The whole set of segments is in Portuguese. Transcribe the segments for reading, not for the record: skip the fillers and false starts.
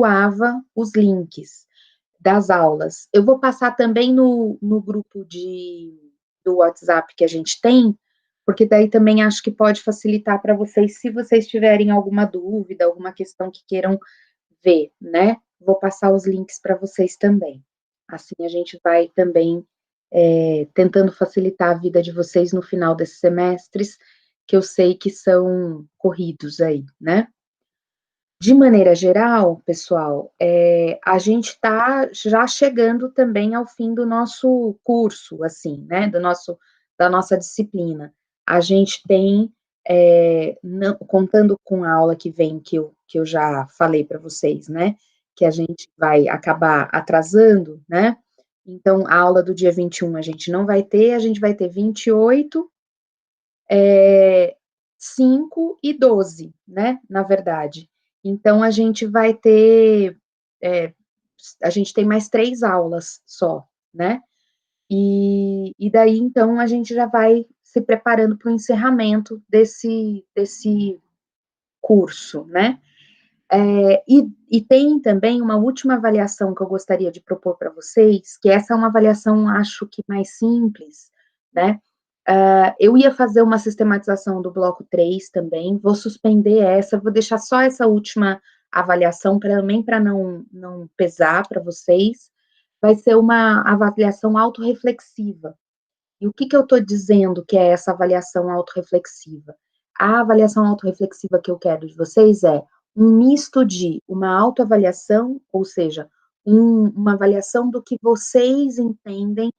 doava os links das aulas. Eu vou passar também no grupo do WhatsApp que a gente tem, porque daí também acho que pode facilitar para vocês, se vocês tiverem alguma dúvida, alguma questão que queiram ver, né? Vou passar os links para vocês também. Assim a gente vai também tentando facilitar a vida de vocês no final desses semestres, que eu sei que são corridos aí, né? De maneira geral, pessoal, a gente está já chegando também ao fim do nosso curso, assim, né, da nossa disciplina. A gente tem, contando com a aula que vem, que eu já falei para vocês, né, que a gente vai acabar atrasando, né, então a aula do dia 21 a gente não vai ter, a gente vai ter 28, 5 e 12, né, na verdade. Então, a gente vai ter, é, a gente tem mais 3 aulas só, né, e daí, então, a gente já vai se preparando para o encerramento desse curso, né. E tem também uma última avaliação que eu gostaria de propor para vocês, que essa é uma avaliação, acho que mais simples, né. Eu ia fazer uma sistematização do bloco 3 também, vou suspender essa, vou deixar só essa última avaliação, também para não pesar para vocês. Vai ser uma avaliação autorreflexiva. E o que, que eu estou dizendo que é essa avaliação autorreflexiva? A avaliação autorreflexiva que eu quero de vocês é um misto de uma autoavaliação, ou seja, uma avaliação do que vocês entendem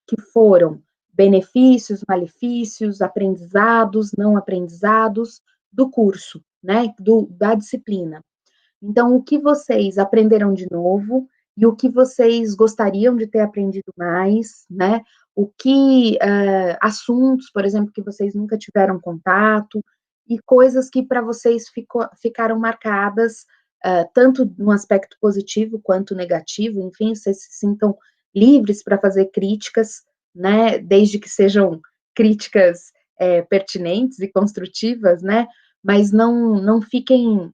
que foram benefícios, malefícios, aprendizados, não aprendizados do curso, né, da disciplina. Então, o que vocês aprenderam de novo e o que vocês gostariam de ter aprendido mais, né? O que assuntos, por exemplo, que vocês nunca tiveram contato e coisas que para vocês ficaram marcadas tanto no aspecto positivo quanto negativo, enfim, vocês se sintam livres para fazer críticas, né? Desde que sejam críticas pertinentes e construtivas, né? Mas não fiquem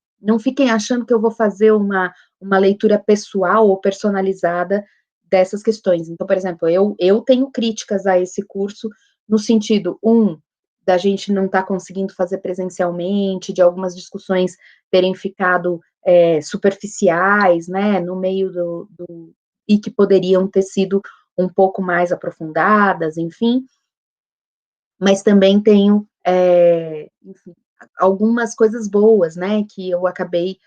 achando que eu vou fazer uma leitura pessoal ou personalizada dessas questões. Então, por exemplo, eu tenho críticas a esse curso no sentido, da gente não estar conseguindo fazer presencialmente, de algumas discussões terem ficado superficiais, né, no meio e que poderiam ter sido um pouco mais aprofundadas, enfim, mas também tenho, enfim, algumas coisas boas, né, que eu acabei,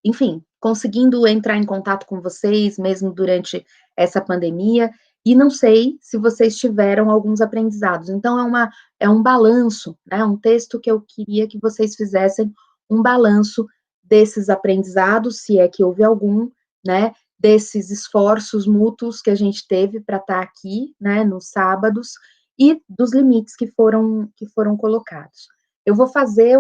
enfim, conseguindo entrar em contato com vocês, mesmo durante essa pandemia, e não sei se vocês tiveram alguns aprendizados. Então, é um balanço, né, um texto que eu queria que vocês fizessem um balanço desses aprendizados, se é que houve algum, né, desses esforços mútuos que a gente teve para estar aqui, né, nos sábados, e dos limites que foram colocados. Eu vou fazer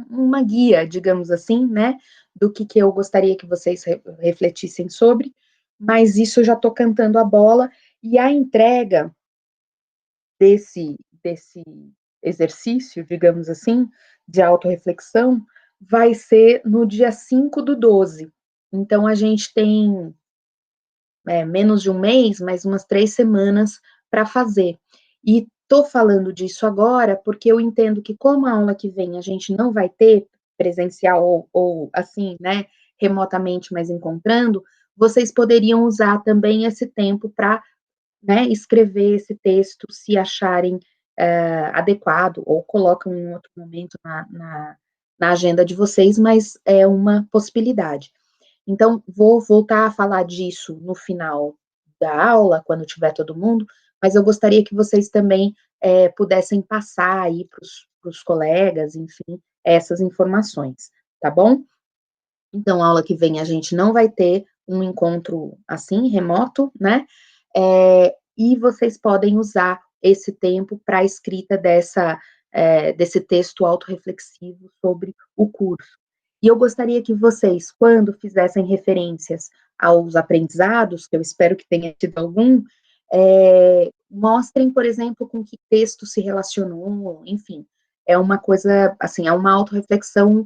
uma guia, digamos assim, né, do que eu gostaria que vocês refletissem sobre, mas isso eu já estou cantando a bola, e a entrega desse exercício, digamos assim, de autorreflexão, vai ser no dia 5/12. Então, a gente tem menos de um mês, mais umas 3 semanas para fazer. E estou falando disso agora, porque eu entendo que como a aula que vem a gente não vai ter presencial ou assim, né, remotamente, mas encontrando, vocês poderiam usar também esse tempo para, né, escrever esse texto, se acharem adequado, ou colocam em outro momento na agenda de vocês, mas é uma possibilidade. Então, vou voltar a falar disso no final da aula, quando tiver todo mundo, mas eu gostaria que vocês também pudessem passar aí para os colegas, enfim, essas informações, tá bom? Então, a aula que vem a gente não vai ter um encontro assim, remoto, né? E vocês podem usar esse tempo para a escrita desse texto autorreflexivo sobre o curso. E eu gostaria que vocês, quando fizessem referências aos aprendizados, que eu espero que tenha tido algum, mostrem, por exemplo, com que texto se relacionou, enfim, é uma coisa, assim, é uma autorreflexão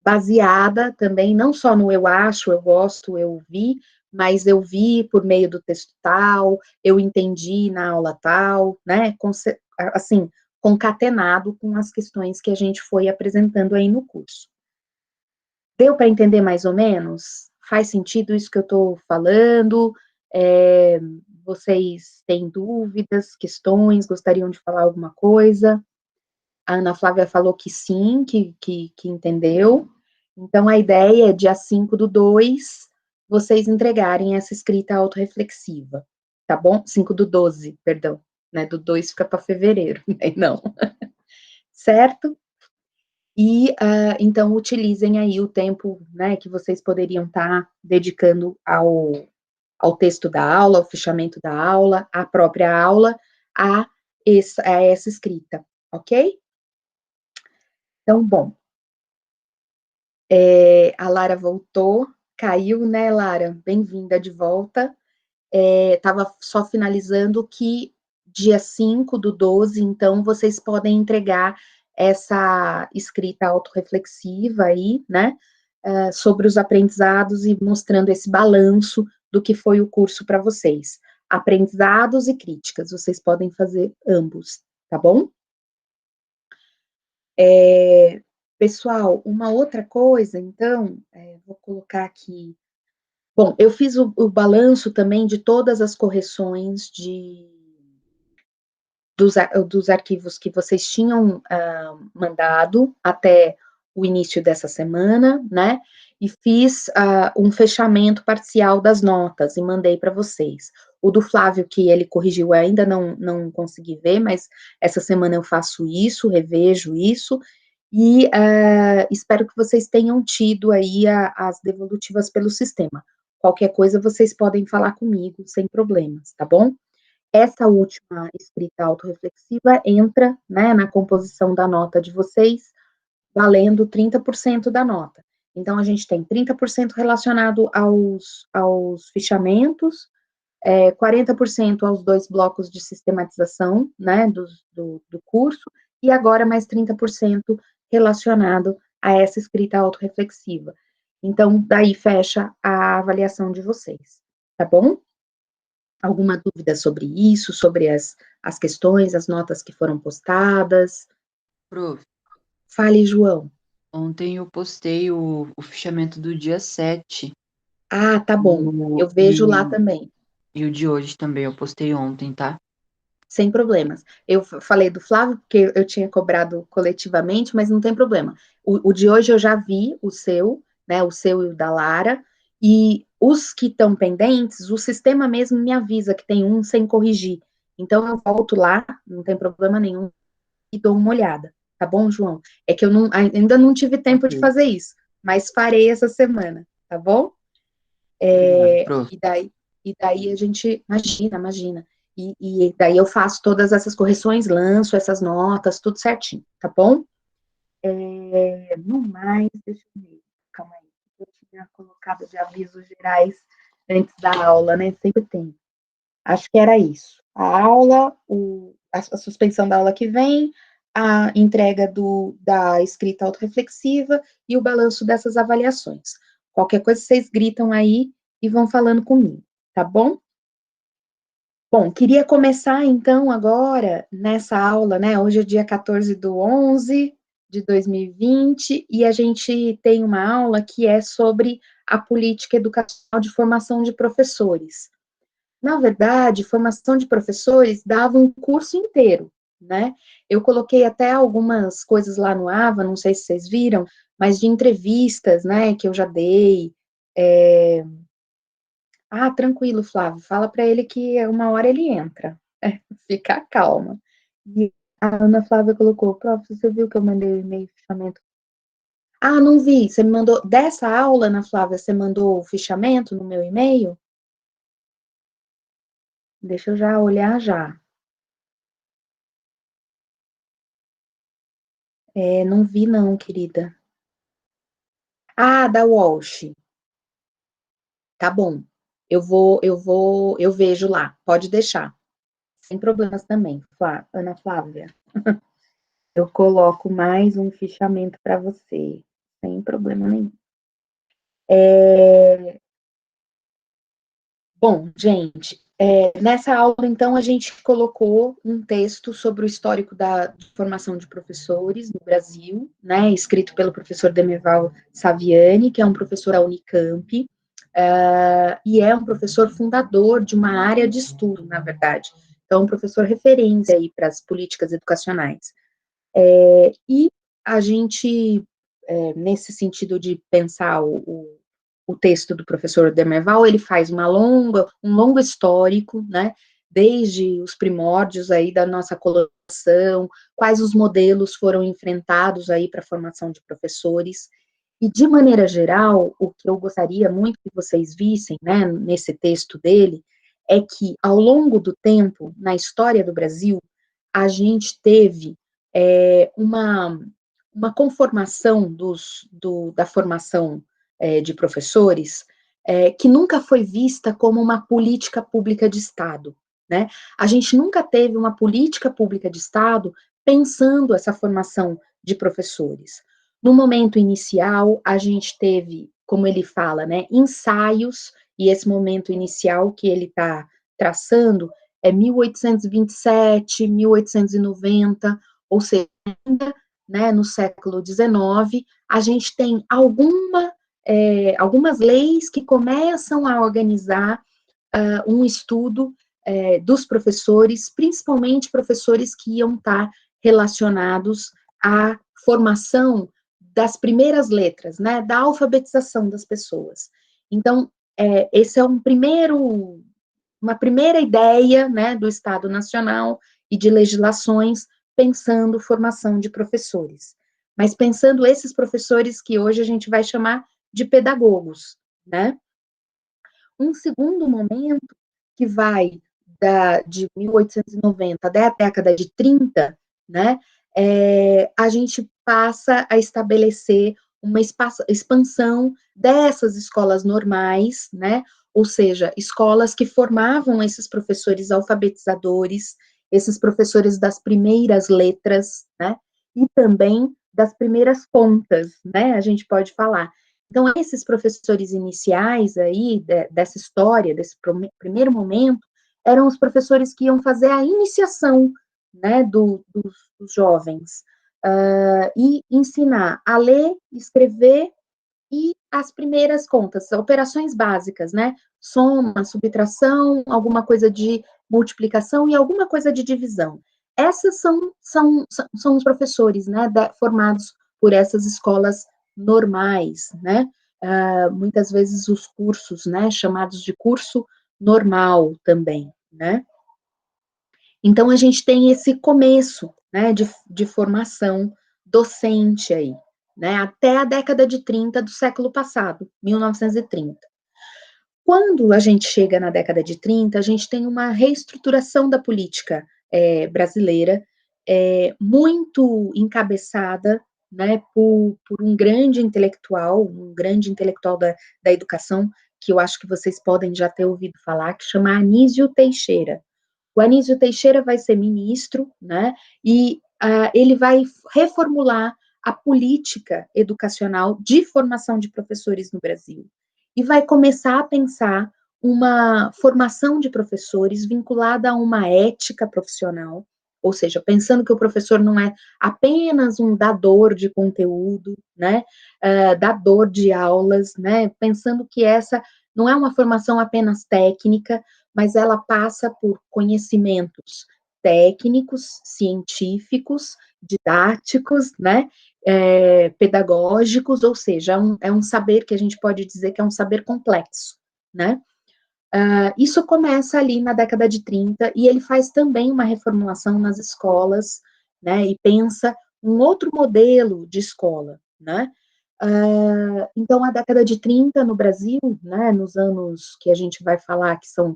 baseada também, não só no eu acho, eu gosto, eu vi, mas eu vi por meio do texto tal, eu entendi na aula tal, né? Assim, concatenado com as questões que a gente foi apresentando aí no curso. Deu para entender mais ou menos? Faz sentido isso que eu estou falando? É, vocês têm dúvidas, questões, gostariam de falar alguma coisa? A Ana Flávia falou que sim, que entendeu. Então, a ideia é, dia 5/2, vocês entregarem essa escrita autorreflexiva, tá bom? 5/12, perdão, né? Do 2 fica para fevereiro, né? Não. Certo? E, então, utilizem aí o tempo, né, que vocês poderiam estar dedicando ao texto da aula, ao fichamento da aula, à própria aula, a essa escrita, ok? Então, bom, a Lara voltou, caiu, né, Lara? Bem-vinda de volta. Estava só finalizando que dia 5/12, então, vocês podem entregar essa escrita autorreflexiva aí, né, sobre os aprendizados e mostrando esse balanço do que foi o curso para vocês. Aprendizados e críticas, vocês podem fazer ambos, tá bom? Pessoal, uma outra coisa, então, vou colocar aqui. Bom, eu fiz o balanço também de todas as correções dos arquivos que vocês tinham mandado até o início dessa semana, né? E fiz um fechamento parcial das notas e mandei para vocês. O do Flávio, que ele corrigiu, eu ainda não consegui ver, mas essa semana eu faço isso, revejo isso, e espero que vocês tenham tido aí as devolutivas pelo sistema. Qualquer coisa, vocês podem falar comigo, sem problemas, tá bom? Essa última escrita autorreflexiva entra, né, na composição da nota de vocês, valendo 30% da nota. Então, a gente tem 30% relacionado aos fichamentos, 40% aos 2 blocos de sistematização, né, do curso, e agora mais 30% relacionado a essa escrita autorreflexiva. Então, daí fecha a avaliação de vocês, tá bom? Alguma dúvida sobre isso, sobre as questões, as notas que foram postadas? Prof, Fale, João. ontem eu postei o fichamento do dia 7 Ah, tá bom. o- Eu vejo lá e, também, e o de hoje também, eu postei ontem, tá? sem problemas. Eu falei do Flávio, porque eu tinha cobrado coletivamente, mas não tem problema. O de hoje eu já vi, o seu, né? O seu e o da Lara. E os que estão pendentes, o sistema mesmo me avisa que tem um sem corrigir. Então eu volto lá, não tem problema nenhum, e dou uma olhada, tá bom, João? É que eu ainda não tive tempo de Ok. fazer isso, mas farei essa semana, tá bom? Obrigado, prof. E daí a gente, imagina. E daí eu faço todas essas correções, lanço essas notas, tudo certinho, tá bom? No mais, deixa eu ver, calma aí, eu tinha colocado de avisos gerais antes da aula, né? Sempre tem. Acho que era isso. A aula, a suspensão da aula que vem, a entrega da escrita autorreflexiva e o balanço dessas avaliações. Qualquer coisa, vocês gritam aí e vão falando comigo, tá bom? Bom, queria começar então agora nessa aula, né? Hoje é dia 14/11 de 2020 e a gente tem uma aula que é sobre a política educacional de formação de professores. Na verdade, formação de professores dava um curso inteiro, né? Eu coloquei até algumas coisas lá no AVA, não sei se vocês viram, mas de entrevistas, né, que eu já dei. Tranquilo, Flávio, fala para ele que uma hora ele entra. Fica calma. E a Ana Flávia colocou, prof, você viu que eu mandei o e-mail fichamento? Ah, não vi, você me mandou, dessa aula, Ana Flávia, você mandou o fichamento no meu e-mail? Deixa eu já olhar já. Não vi não, querida. Ah, da Walsh. Tá bom. Eu vejo lá. Pode deixar. Sem problemas também, Ana Flávia. Eu coloco mais um fichamento para você, sem problema nenhum. Bom, gente, nessa aula, então, a gente colocou um texto sobre o histórico da formação de professores no Brasil, né, escrito pelo professor Demerval Saviani, que é um professor da Unicamp, e é um professor fundador de uma área de estudo, na verdade. Então, um professor referência aí para as políticas educacionais. E a gente, nesse sentido de pensar o texto do professor Demerval, ele faz um longo histórico, né, desde os primórdios aí da nossa colonização, quais os modelos foram enfrentados aí para a formação de professores, e de maneira geral, o que eu gostaria muito que vocês vissem, né, nesse texto dele, é que ao longo do tempo, na história do Brasil, a gente teve uma conformação da formação de professores que nunca foi vista como uma política pública de Estado, né? A gente nunca teve uma política pública de Estado pensando essa formação de professores. No momento inicial, a gente teve, como ele fala, né, ensaios, e esse momento inicial que ele está traçando é 1827, 1890, ou seja, ainda, né, no século XIX, a gente tem algumas leis que começam a organizar um estudo dos professores, principalmente professores que iam estar relacionados à formação das primeiras letras, né, da alfabetização das pessoas. Então, esse é uma primeira ideia, né, do Estado Nacional e de legislações pensando formação de professores. Mas pensando esses professores que hoje a gente vai chamar de pedagogos, né? Um segundo momento que vai de 1890 até a década de 30, né, a gente passa a estabelecer uma expansão dessas escolas normais, né, ou seja, escolas que formavam esses professores alfabetizadores, esses professores das primeiras letras, né, e também das primeiras contas, né, a gente pode falar. Então, esses professores iniciais aí, dessa história, desse primeiro momento, eram os professores que iam fazer a iniciação, né, dos jovens, e ensinar a ler, escrever e as primeiras contas, operações básicas, né, soma, subtração, alguma coisa de multiplicação e alguma coisa de divisão. Essas são os professores, né, formados por essas escolas normais, né, muitas vezes os cursos, né, chamados de curso normal também, né. Então, a gente tem esse começo, né, de formação docente aí, né, até a década de 30 do século passado, 1930. Quando a gente chega na década de 30, a gente tem uma reestruturação da política brasileira, muito encabeçada, né, por um grande intelectual da educação, que eu acho que vocês podem já ter ouvido falar, que chama Anísio Teixeira. O Anísio Teixeira vai ser ministro, né, e ele vai reformular a política educacional de formação de professores no Brasil. E vai começar a pensar uma formação de professores vinculada a uma ética profissional, ou seja, pensando que o professor não é apenas um dador de conteúdo, né, dador de aulas, né, pensando que essa não é uma formação apenas técnica, mas ela passa por conhecimentos técnicos, científicos, didáticos, né, pedagógicos, ou seja, é um saber que a gente pode dizer que é um saber complexo, né. Isso começa ali na década de 30 e ele faz também uma reformulação nas escolas, né, e pensa um outro modelo de escola, né. Então, a década de 30 no Brasil, né, nos anos que a gente vai falar que são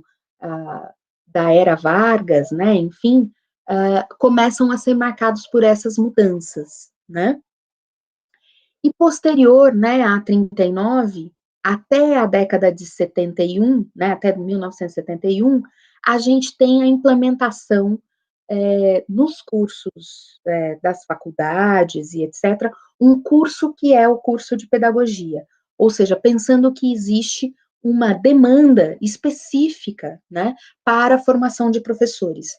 da era Vargas, né, enfim, começam a ser marcados por essas mudanças, né. E posterior, né, a 39, até a década de 71, né, até 1971, a gente tem a implementação nos cursos das faculdades e etc., um curso que é o curso de pedagogia, ou seja, pensando que existe uma demanda específica, né, para a formação de professores.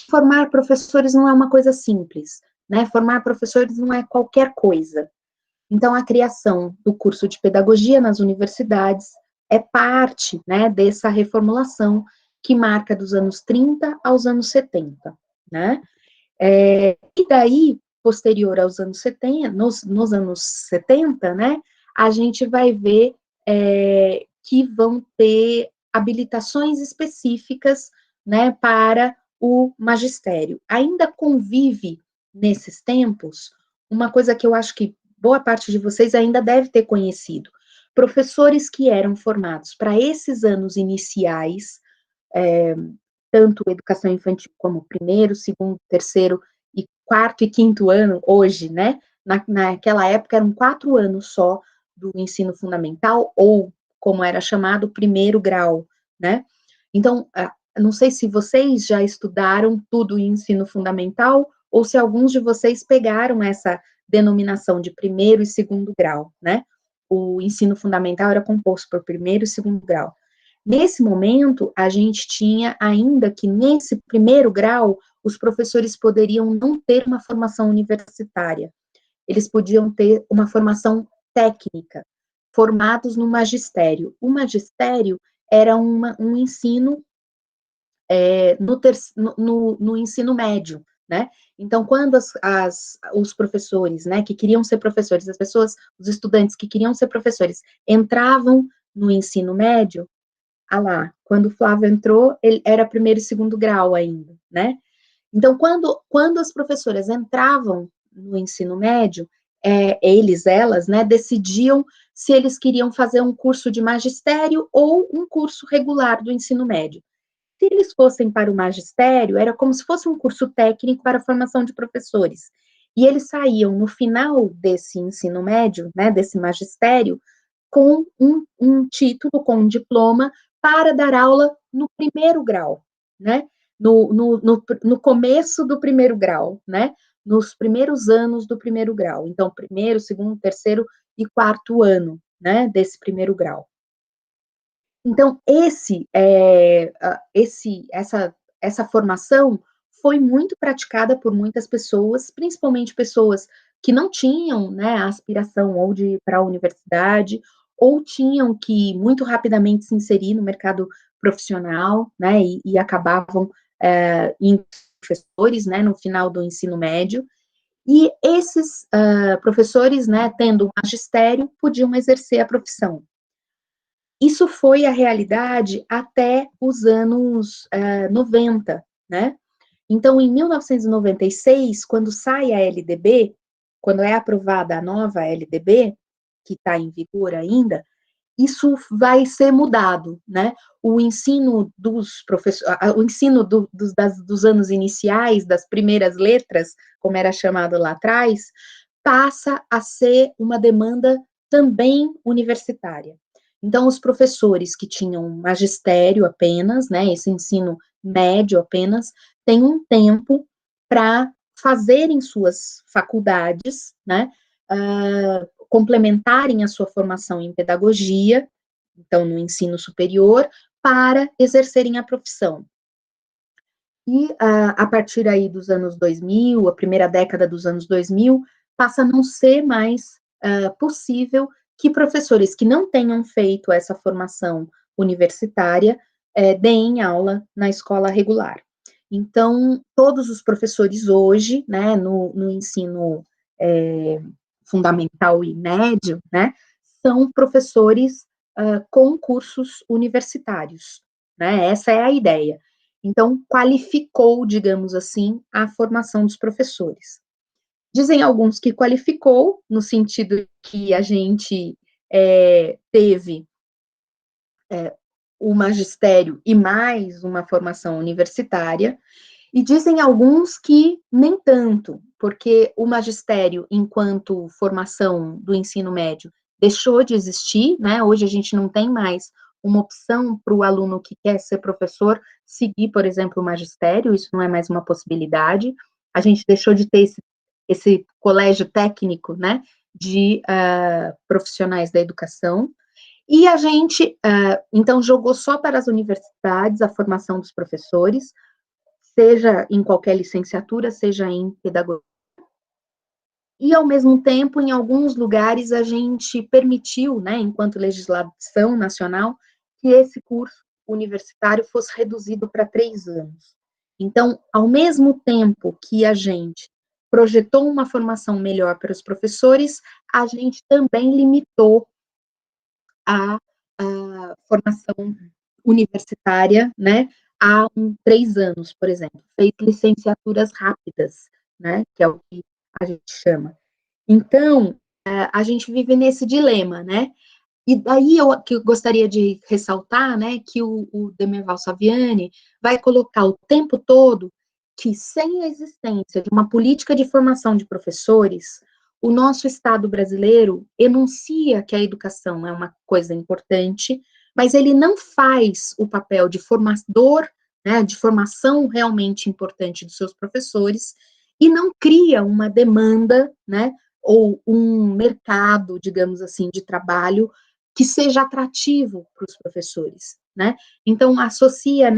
Formar professores não é uma coisa simples, né, formar professores não é qualquer coisa. Então, a criação do curso de pedagogia nas universidades é parte, né, dessa reformulação que marca dos anos 30 aos anos 70, né? E daí, posterior aos anos 70, nos anos 70, né, a gente vai ver que vão ter habilitações específicas, né, para o magistério. Ainda convive, nesses tempos, uma coisa que eu acho que boa parte de vocês ainda deve ter conhecido. Professores que eram formados para esses anos iniciais, tanto educação infantil como primeiro, segundo, terceiro e quarto e quinto ano, hoje, né? Naquela época eram 4 anos só do ensino fundamental, ou, como era chamado, primeiro grau, né? Então, não sei se vocês já estudaram tudo em ensino fundamental, ou se alguns de vocês pegaram essa denominação de primeiro e segundo grau, né? O ensino fundamental era composto por primeiro e segundo grau. Nesse momento, a gente tinha ainda que, nesse primeiro grau, os professores poderiam não ter uma formação universitária, eles podiam ter uma formação técnica, formados no magistério. O magistério era um ensino no ensino médio, né? Então, quando os professores, né, que queriam ser professores, as pessoas, os estudantes que queriam ser professores, entravam no ensino médio, quando o Flávio entrou, ele era primeiro e segundo grau ainda, né? Então, quando as professoras entravam no ensino médio, elas, né, decidiam se eles queriam fazer um curso de magistério ou um curso regular do ensino médio. Se eles fossem para o magistério, era como se fosse um curso técnico para a formação de professores. E eles saíam no final desse ensino médio, né, desse magistério, com um título, com um diploma, para dar aula no primeiro grau, né? No começo do primeiro grau, né? Nos primeiros anos do primeiro grau. Então, primeiro, segundo, terceiro e quarto ano, né? Desse primeiro grau. Então, essa formação foi muito praticada por muitas pessoas, principalmente pessoas que não tinham, né, a aspiração ou de ir para a universidade, ou tinham que muito rapidamente se inserir no mercado profissional, né, e acabavam em professores, né, no final do ensino médio. E esses professores, né, tendo magistério, podiam exercer a profissão. Isso foi a realidade até os anos 90, né? Então, em 1996, quando sai a LDB, quando é aprovada a nova LDB, que está em vigor ainda, isso vai ser mudado, né? O ensino dos professores, o ensino dos anos iniciais, das primeiras letras, como era chamado lá atrás, passa a ser uma demanda também universitária. Então, os professores que tinham magistério apenas, né, esse ensino médio apenas, têm um tempo para fazerem suas faculdades, né, complementarem a sua formação em pedagogia, então, no ensino superior, para exercerem a profissão. E a partir aí dos anos 2000, a primeira década dos anos 2000, passa a não ser mais possível que professores que não tenham feito essa formação universitária deem aula na escola regular. Então, todos os professores hoje, né, no ensino fundamental e médio, né, são professores com cursos universitários, né, essa é a ideia. Então, qualificou, digamos assim, a formação dos professores. Dizem alguns que qualificou, no sentido que a gente teve o magistério e mais uma formação universitária, e dizem alguns que nem tanto, porque o magistério, enquanto formação do ensino médio, deixou de existir, né? Hoje a gente não tem mais uma opção para o aluno que quer ser professor seguir, por exemplo, o magistério, isso não é mais uma possibilidade. A gente deixou de ter esse colégio técnico, né, de profissionais da educação, e a gente, então, jogou só para as universidades a formação dos professores, seja em qualquer licenciatura, seja em pedagogia. E, ao mesmo tempo, em alguns lugares, a gente permitiu, né, enquanto legislação nacional, que esse curso universitário fosse reduzido para 3 anos. Então, ao mesmo tempo que a gente projetou uma formação melhor para os professores, a gente também limitou a formação universitária, né, há 3 anos, por exemplo. Fez licenciaturas rápidas, né, que é o que a gente chama. Então, a gente vive nesse dilema, né? E daí que eu gostaria de ressaltar, né, que o Demerval Saviani vai colocar o tempo todo que, sem a existência de uma política de formação de professores, o nosso Estado brasileiro enuncia que a educação é uma coisa importante, mas ele não faz o papel de formador, né, de formação realmente importante dos seus professores, e não cria uma demanda, né, ou um mercado, digamos assim, de trabalho que seja atrativo para os professores, né? Então, associa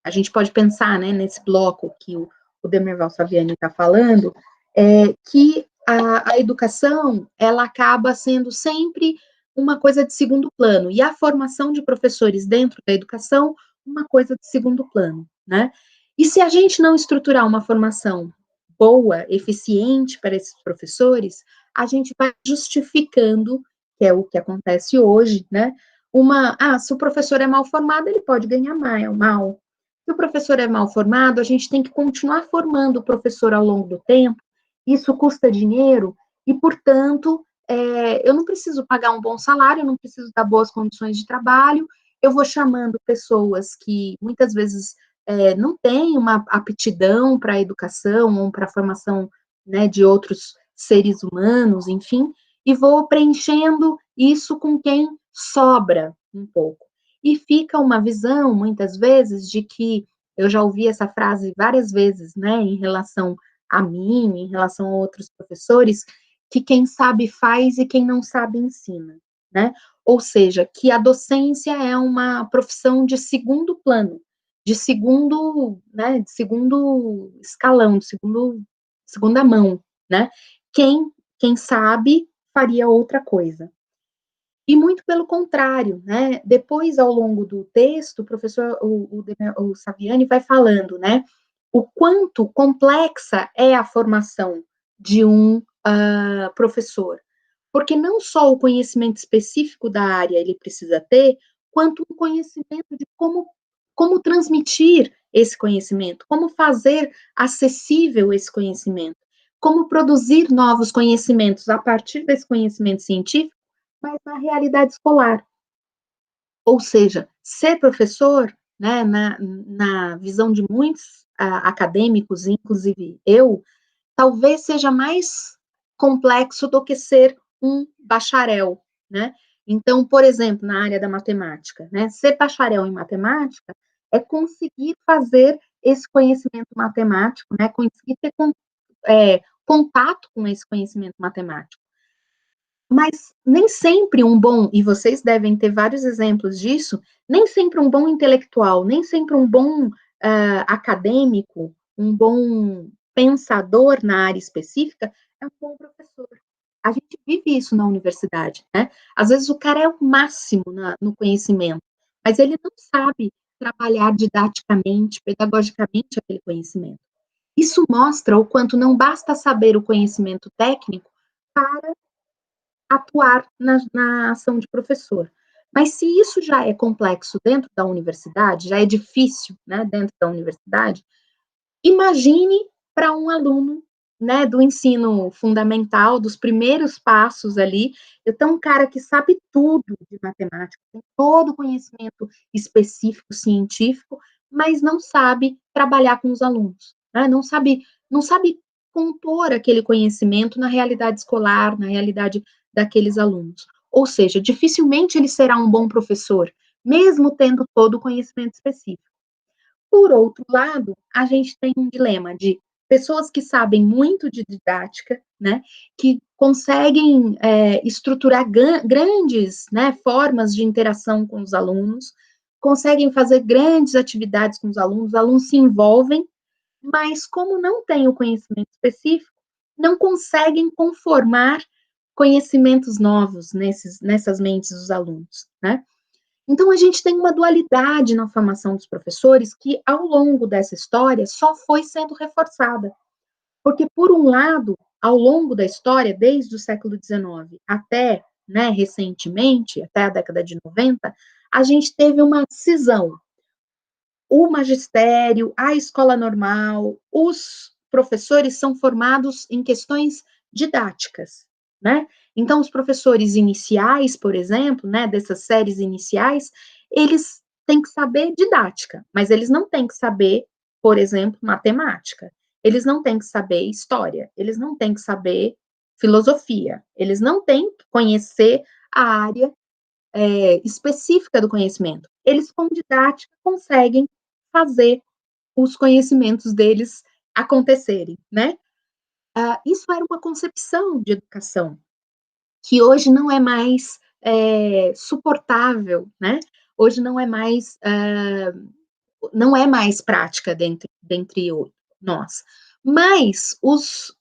a gente pode pensar, né, nesse bloco que o Demerval Saviani está falando, que a educação, ela acaba sendo sempre uma coisa de segundo plano, e a formação de professores dentro da educação, uma coisa de segundo plano, né? E se a gente não estruturar uma formação boa, eficiente para esses professores, a gente vai justificando, que é o que acontece hoje, né? Se o professor é mal formado, ele pode ganhar mal. Se o professor é mal formado, a gente tem que continuar formando o professor ao longo do tempo, isso custa dinheiro, e, portanto, eu não preciso pagar um bom salário, eu não preciso dar boas condições de trabalho, eu vou chamando pessoas que muitas vezes não têm uma aptidão para a educação ou para a formação, né, de outros seres humanos, enfim, e vou preenchendo isso com quem sobra um pouco. E fica uma visão, muitas vezes, de que eu já ouvi essa frase várias vezes, né, em relação a mim, em relação a outros professores, que quem sabe faz e quem não sabe ensina, né? Ou seja, que a docência é uma profissão de segundo plano, de segundo escalão, segunda mão, né? Quem sabe faria outra coisa. E muito pelo contrário, né? Depois, ao longo do texto, o professor, o Saviani vai falando, né? O quanto complexa é a formação de um professor. Porque não só o conhecimento específico da área ele precisa ter, quanto um conhecimento de como transmitir esse conhecimento, como fazer acessível esse conhecimento, como produzir novos conhecimentos a partir desse conhecimento científico, mas na realidade escolar. Ou seja, ser professor, né, na visão de muitos acadêmicos, inclusive eu, talvez seja mais complexo do que ser um bacharel, né? Então, por exemplo, na área da matemática, né? Ser bacharel em matemática é conseguir fazer esse conhecimento matemático, né? Conseguir ter contato com esse conhecimento matemático. Mas nem sempre e vocês devem ter vários exemplos disso, nem sempre um bom intelectual, nem sempre um bom acadêmico, um bom pensador na área específica é um bom professor. A gente vive isso na universidade, né? Às vezes o cara é o máximo no conhecimento, mas ele não sabe trabalhar didaticamente, pedagogicamente aquele conhecimento. Isso mostra o quanto não basta saber o conhecimento técnico para atuar na ação de professor. Mas se isso já é complexo dentro da universidade, já é difícil, né, dentro da universidade, imagine para um aluno, né, do ensino fundamental, dos primeiros passos ali, eu tenho um cara que sabe tudo de matemática, tem todo o conhecimento específico, científico, mas não sabe trabalhar com os alunos, né, não sabe compor aquele conhecimento na realidade escolar, na realidade daqueles alunos. ou seja, dificilmente ele será um bom professor, mesmo tendo todo o conhecimento específico. Por outro lado, a gente tem um dilema de pessoas que sabem muito de didática, né, que conseguem estruturar grandes, né, formas de interação com os alunos, conseguem fazer grandes atividades com os alunos se envolvem, mas como não têm o conhecimento específico, não conseguem conformar conhecimentos novos nessas mentes dos alunos, né? Então, a gente tem uma dualidade na formação dos professores que, ao longo dessa história, só foi sendo reforçada. Porque, por um lado, ao longo da história, desde o século XIX até, né, recentemente, até a década de 90, a gente teve uma cisão. O magistério, a escola normal, os professores são formados em questões didáticas, né? Então, os professores iniciais, por exemplo, né, dessas séries iniciais, eles têm que saber didática, mas eles não têm que saber, por exemplo, matemática. Eles não têm que saber história, eles não têm que saber filosofia, eles não têm que conhecer a área específica do conhecimento. Eles, com didática, conseguem fazer os conhecimentos deles acontecerem, né? Isso era uma concepção de educação que hoje não é mais suportável, né? Hoje não é mais prática dentre nós. Mas os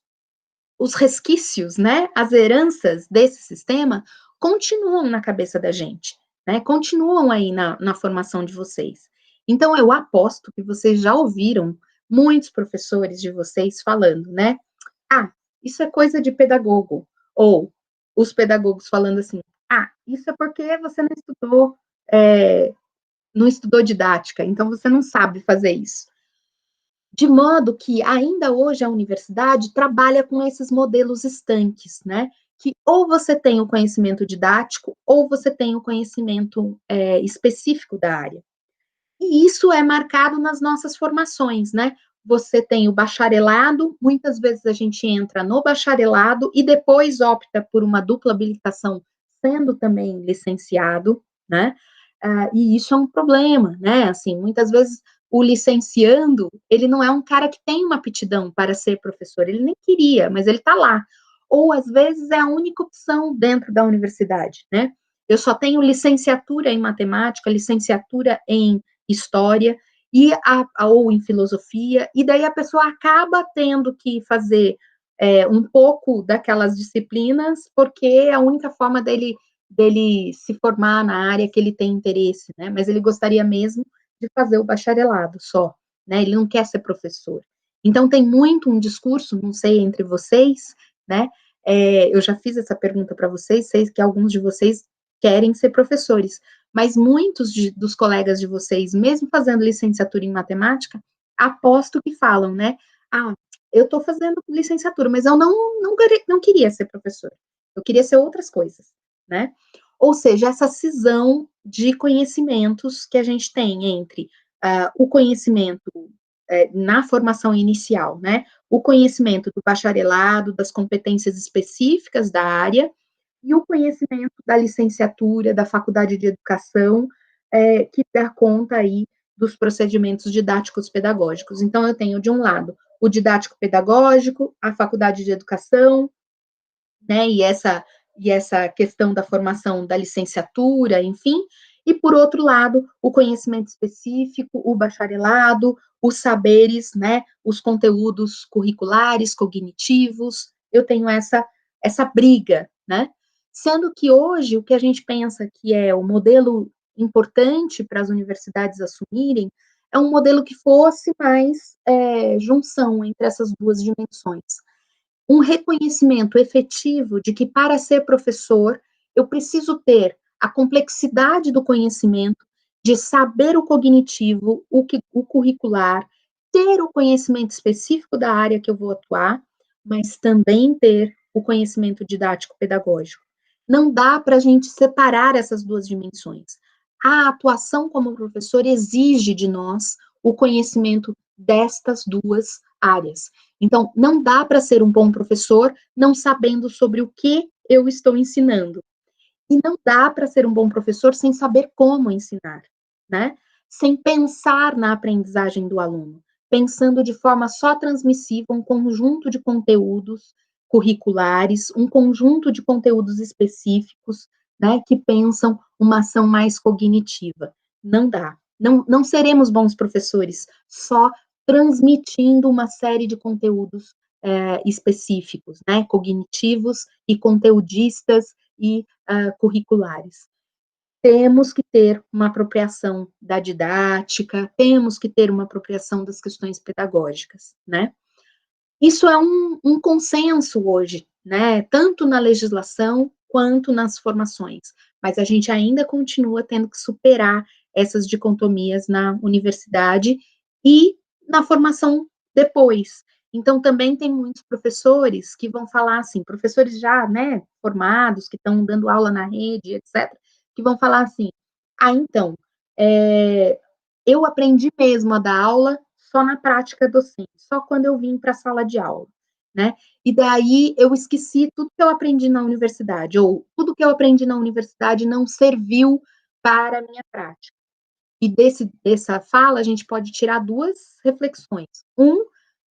resquícios, né, as heranças desse sistema continuam na cabeça da gente, né, continuam aí na formação de vocês. Então, eu aposto que vocês já ouviram muitos professores de vocês falando, né, isso é coisa de pedagogo, ou os pedagogos falando assim, isso é porque você não estudou didática, então você não sabe fazer isso. De modo que ainda hoje a universidade trabalha com esses modelos estanques, né? Que ou você tem o conhecimento didático, ou você tem o conhecimento específico da área. E isso é marcado nas nossas formações, né? Você tem o bacharelado, muitas vezes a gente entra no bacharelado e depois opta por uma dupla habilitação, sendo também licenciado, né? E isso é um problema, né? Assim, muitas vezes o licenciando, ele não é um cara que tem uma aptidão para ser professor, ele nem queria, mas ele está lá. Ou, às vezes, é a única opção dentro da universidade, né? Eu só tenho licenciatura em matemática, licenciatura em história, ou em filosofia, e daí a pessoa acaba tendo que fazer um pouco daquelas disciplinas, porque é a única forma dele se formar na área que ele tem interesse, né? Mas ele gostaria mesmo de fazer o bacharelado só, né? Ele não quer ser professor. Então, tem muito um discurso, não sei, entre vocês, né? Eu já fiz essa pergunta para vocês, sei que alguns de vocês querem ser professores, mas muitos dos colegas de vocês, mesmo fazendo licenciatura em matemática, aposto que falam, né? Eu estou fazendo licenciatura, mas eu não queria ser professor. Eu queria ser outras coisas, né? Ou seja, essa cisão de conhecimentos que a gente tem entre o conhecimento na formação inicial, né? O conhecimento do bacharelado, das competências específicas da área, e o conhecimento da licenciatura, da faculdade de educação, que dá conta aí dos procedimentos didáticos pedagógicos. Então, eu tenho, de um lado, o didático pedagógico, a faculdade de educação, né, e essa questão da formação da licenciatura, enfim, e, por outro lado, o conhecimento específico, o bacharelado, os saberes, né, os conteúdos curriculares, cognitivos, eu tenho essa briga, né, sendo que hoje o que a gente pensa que é o modelo importante para as universidades assumirem é um modelo que fosse mais junção entre essas duas dimensões, um reconhecimento efetivo de que, para ser professor, eu preciso ter a complexidade do conhecimento, de saber o cognitivo, o curricular, ter o conhecimento específico da área que eu vou atuar, mas também ter o conhecimento didático-pedagógico. Não dá para a gente separar essas duas dimensões. A atuação como professor exige de nós o conhecimento destas duas áreas. Então, não dá para ser um bom professor não sabendo sobre o que eu estou ensinando. E não dá para ser um bom professor sem saber como ensinar, né? Sem pensar na aprendizagem do aluno, pensando de forma só transmissiva um conjunto de conteúdos curriculares, um conjunto de conteúdos específicos, né, que pensam uma ação mais cognitiva. Não dá. Não seremos bons professores só transmitindo uma série de conteúdos específicos, né, cognitivos e conteudistas e curriculares. Temos que ter uma apropriação da didática, temos que ter uma apropriação das questões pedagógicas, né? Isso é um consenso hoje, né? Tanto na legislação quanto nas formações, mas a gente ainda continua tendo que superar essas dicotomias na universidade e na formação depois. Então, também tem muitos professores que vão falar assim, professores já, né, formados, que estão dando aula na rede, etc., que vão falar assim, então, eu aprendi mesmo a dar aula só na prática docente, só quando eu vim para a sala de aula, né? E daí eu esqueci tudo que eu aprendi na universidade, ou tudo que eu aprendi na universidade não serviu para a minha prática. E dessa fala, a gente pode tirar duas reflexões.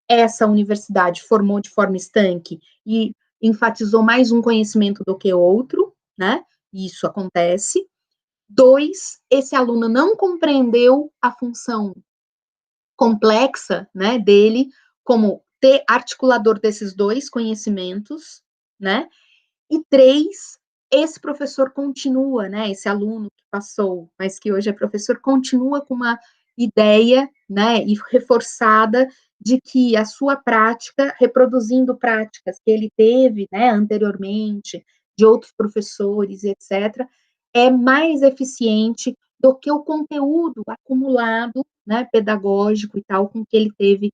Essa universidade formou de forma estanque e enfatizou mais um conhecimento do que outro, né? Isso acontece. 2, esse aluno não compreendeu a função complexa, né, dele, como ter articulador desses dois conhecimentos, né? E 3, esse professor continua, né, esse aluno que passou, mas que hoje é professor, continua com uma ideia, né, e reforçada de que a sua prática, reproduzindo práticas que ele teve, né, anteriormente, de outros professores, etc., é mais eficiente do que o conteúdo acumulado, né, pedagógico e tal, com que ele teve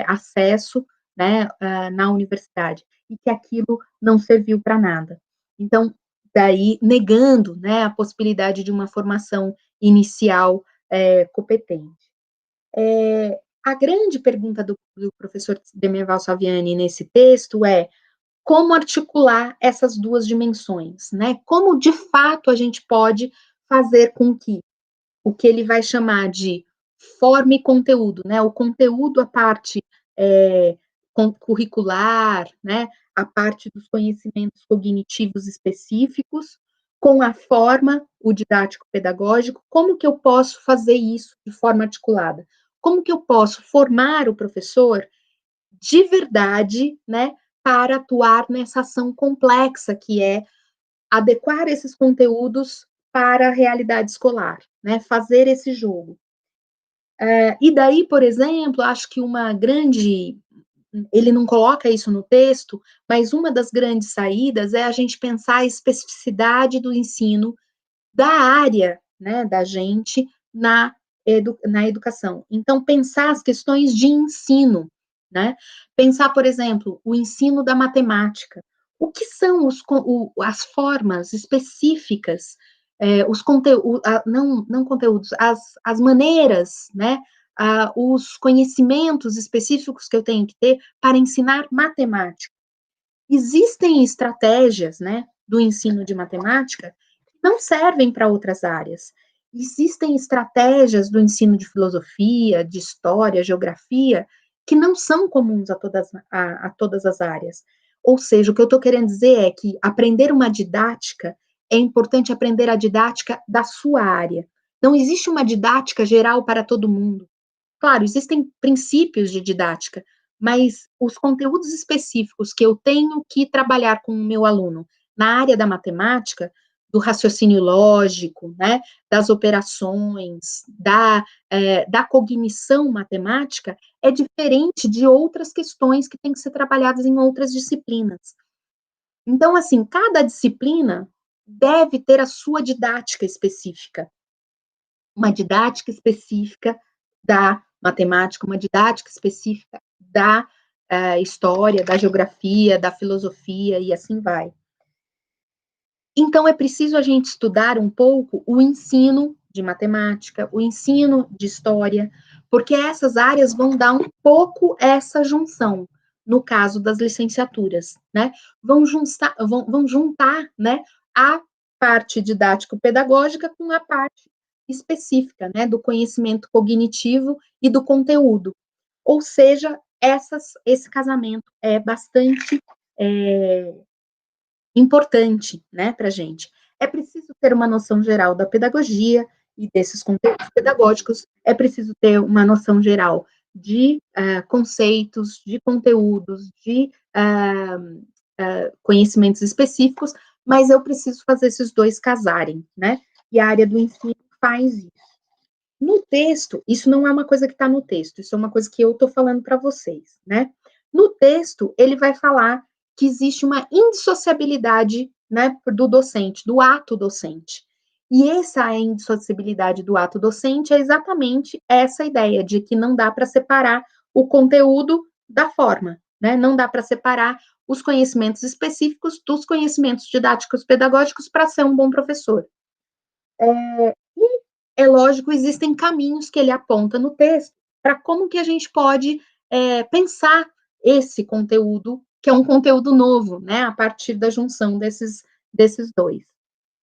acesso, né, na universidade, e que aquilo não serviu para nada. Então, daí, negando, né, a possibilidade de uma formação inicial competente. A grande pergunta do professor Demerval Saviani nesse texto é como articular essas duas dimensões, né? Como, de fato, a gente pode fazer com que o que ele vai chamar de forma e conteúdo, né? O conteúdo, a parte curricular, né? A parte dos conhecimentos cognitivos específicos, com a forma, o didático pedagógico, como que eu posso fazer isso de forma articulada? Como que eu posso formar o professor de verdade, né? Para atuar nessa ação complexa que é adequar esses conteúdos para a realidade escolar, né? Fazer esse jogo. E daí, por exemplo, acho que uma grande. Ele não coloca isso no texto, mas uma das grandes saídas é a gente pensar a especificidade do ensino da área, né, da gente na educação. Então, pensar as questões de ensino, né? Pensar, por exemplo, o ensino da matemática. O que são as formas específicas, os conteúdos, não conteúdos, as maneiras, né? Os conhecimentos específicos que eu tenho que ter para ensinar matemática. Existem estratégias, né, do ensino de matemática que não servem para outras áreas. Existem estratégias do ensino de filosofia, de história, geografia, que não são comuns a todas as áreas. Ou seja, o que eu estou querendo dizer é que aprender uma didática é importante aprender a didática da sua área. Não existe uma didática geral para todo mundo. Claro, existem princípios de didática, mas os conteúdos específicos que eu tenho que trabalhar com o meu aluno na área da matemática, do raciocínio lógico, né, das operações, da cognição matemática, é diferente de outras questões que têm que ser trabalhadas em outras disciplinas. Então, assim, cada disciplina deve ter a sua didática específica, uma didática específica da matemática, uma didática específica da história, da geografia, da filosofia e assim vai. Então, é preciso a gente estudar um pouco o ensino de matemática, o ensino de história, porque essas áreas vão dar um pouco essa junção, no caso das licenciaturas, né? Vão juntar, né, a parte didático-pedagógica com a parte específica, né, do conhecimento cognitivo e do conteúdo. Ou seja, esse casamento é bastante importante, né, para a gente. É preciso ter uma noção geral da pedagogia e desses conteúdos pedagógicos, é preciso ter uma noção geral de conceitos, de conteúdos, de conhecimentos específicos, mas eu preciso fazer esses dois casarem, né? E a área do ensino faz isso. No texto, isso não é uma coisa que está no texto, isso é uma coisa que eu estou falando para vocês, né? No texto, ele vai falar que existe uma indissociabilidade, né, do docente, do ato docente. E essa indissociabilidade do ato docente é exatamente essa ideia de que não dá para separar o conteúdo da forma, né? Não dá para separar os conhecimentos específicos dos conhecimentos didáticos pedagógicos para ser um bom professor. E, é lógico, existem caminhos que ele aponta no texto para como que a gente pode pensar esse conteúdo, que é um conteúdo novo, né, a partir da junção desses dois.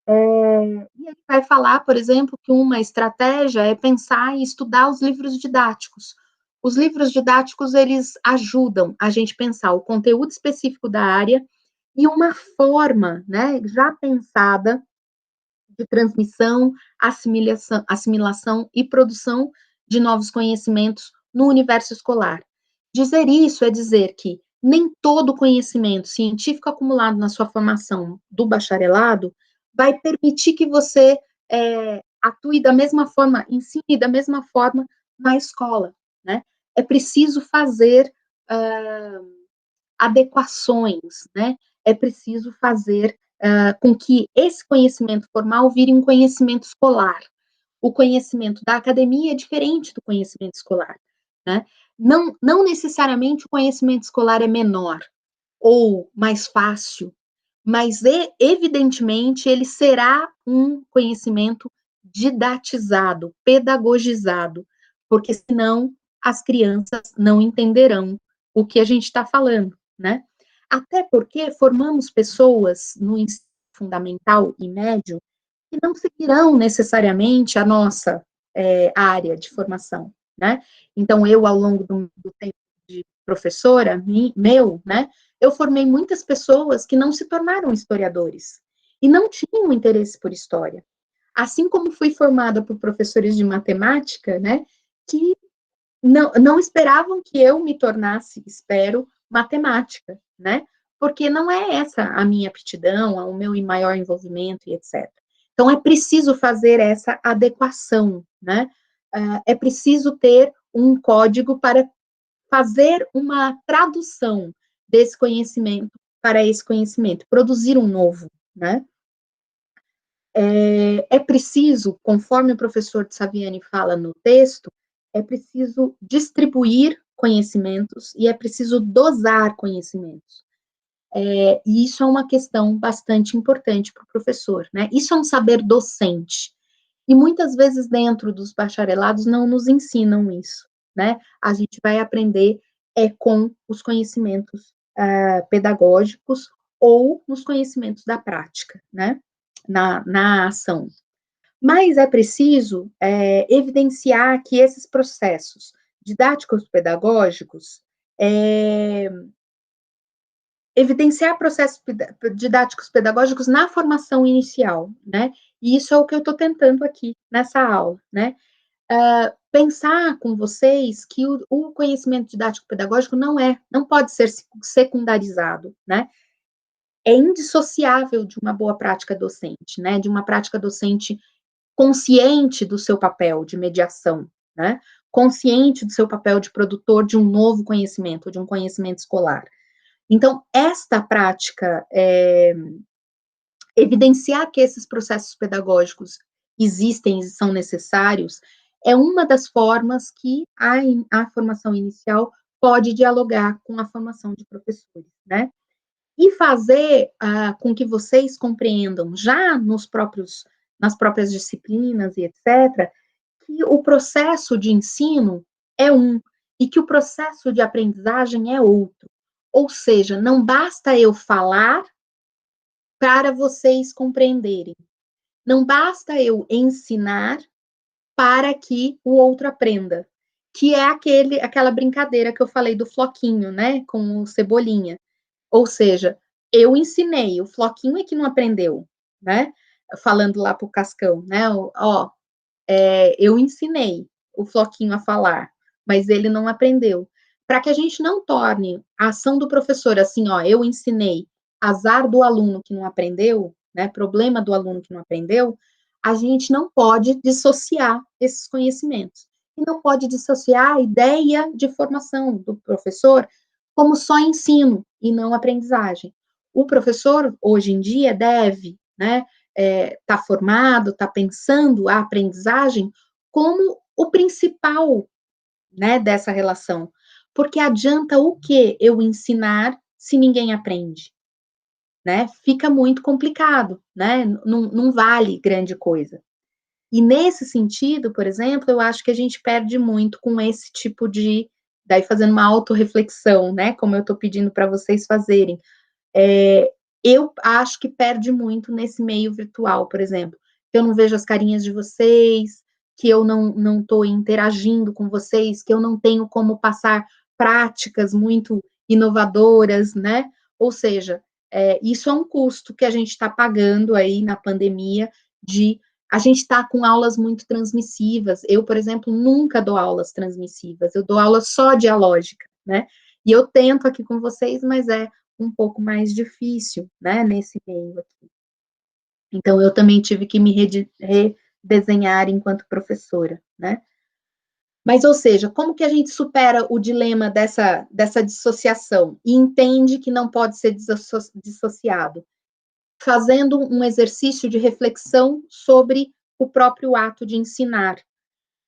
E ele vai falar, por exemplo, que uma estratégia é pensar e estudar os livros didáticos. Os livros didáticos, eles ajudam a gente pensar o conteúdo específico da área e uma forma, né, já pensada de transmissão, assimilação e produção de novos conhecimentos no universo escolar. Dizer isso é dizer que nem todo conhecimento científico acumulado na sua formação do bacharelado vai permitir que você atue da mesma forma, ensine da mesma forma na escola, né? É preciso fazer adequações, né? É preciso fazer com que esse conhecimento formal vire um conhecimento escolar. O conhecimento da academia é diferente do conhecimento escolar, né? Não necessariamente o conhecimento escolar é menor ou mais fácil, mas evidentemente ele será um conhecimento didatizado, pedagogizado, porque senão as crianças não entenderão o que a gente está falando, né? Até porque formamos pessoas no ensino fundamental e médio que não seguirão necessariamente a nossa área de formação, né? Então, eu, ao longo do tempo de professora, né, eu formei muitas pessoas que não se tornaram historiadores e não tinham interesse por história. Assim como fui formada por professores de matemática, né, que não esperavam que eu me tornasse, espero, matemática, né? Porque não é essa a minha aptidão, o meu maior envolvimento e etc. Então, é preciso fazer essa adequação, né? É preciso ter um código para fazer uma tradução desse conhecimento para esse conhecimento, produzir um novo, né? É preciso, conforme o professor de Saviani fala no texto, é preciso distribuir conhecimentos e é preciso dosar conhecimentos. E isso é uma questão bastante importante para o professor, né? Isso é um saber docente. E muitas vezes dentro dos bacharelados não nos ensinam isso, né? A gente vai aprender com os conhecimentos pedagógicos ou nos conhecimentos da prática, né? Na ação. Mas é preciso evidenciar que esses processos didáticos pedagógicos evidenciar processos didáticos pedagógicos na formação inicial, né? E isso é o que eu estou tentando aqui nessa aula, né? Pensar com vocês que o conhecimento didático pedagógico não pode ser secundarizado, né? É indissociável de uma boa prática docente, né? De uma prática docente consciente do seu papel de mediação, né? Consciente do seu papel de produtor de um novo conhecimento, de um conhecimento escolar. Então, esta prática, evidenciar que esses processos pedagógicos existem e são necessários, é uma das formas que a formação inicial pode dialogar com a formação de professores, né? E fazer com que vocês compreendam, já nas próprias disciplinas e etc., que o processo de ensino é um, e que o processo de aprendizagem é outro. Ou seja, não basta eu falar para vocês compreenderem. Não basta eu ensinar para que o outro aprenda, que é aquela brincadeira que eu falei do floquinho, né, com o Cebolinha. Ou seja, eu ensinei, o floquinho é que não aprendeu, né? Falando lá pro Cascão, né? Ó, eu ensinei o floquinho a falar, mas ele não aprendeu. Para que a gente não torne a ação do professor assim, ó, eu ensinei, azar do aluno que não aprendeu, né? Problema do aluno que não aprendeu, a gente não pode dissociar esses conhecimentos. E não pode dissociar a ideia de formação do professor como só ensino e não aprendizagem. O professor, hoje em dia, deve, né, tá formado, tá pensando a aprendizagem como o principal, né, dessa relação. Porque adianta o que eu ensinar se ninguém aprende, né? Fica muito complicado, né? Não vale grande coisa. E nesse sentido, por exemplo, eu acho que a gente perde muito com esse tipo de, daí fazendo uma autorreflexão, né? Como eu estou pedindo para vocês fazerem. É, eu acho que perde muito nesse meio virtual, por exemplo. Que eu não vejo as carinhas de vocês, que eu não estou interagindo com vocês, que eu não tenho como passar práticas muito inovadoras, né? Ou seja, isso é um custo que a gente está pagando aí na pandemia de a gente está com aulas muito transmissivas. Eu, por exemplo, nunca dou aulas transmissivas, eu dou aula só dialógica, né? E eu tento aqui com vocês, mas é um pouco mais difícil, né, nesse meio aqui. Então, eu também tive que me redesenhar enquanto professora, né? Mas, ou seja, como que a gente supera o dilema dessa dissociação e entende que não pode ser dissociado? Fazendo um exercício de reflexão sobre o próprio ato de ensinar,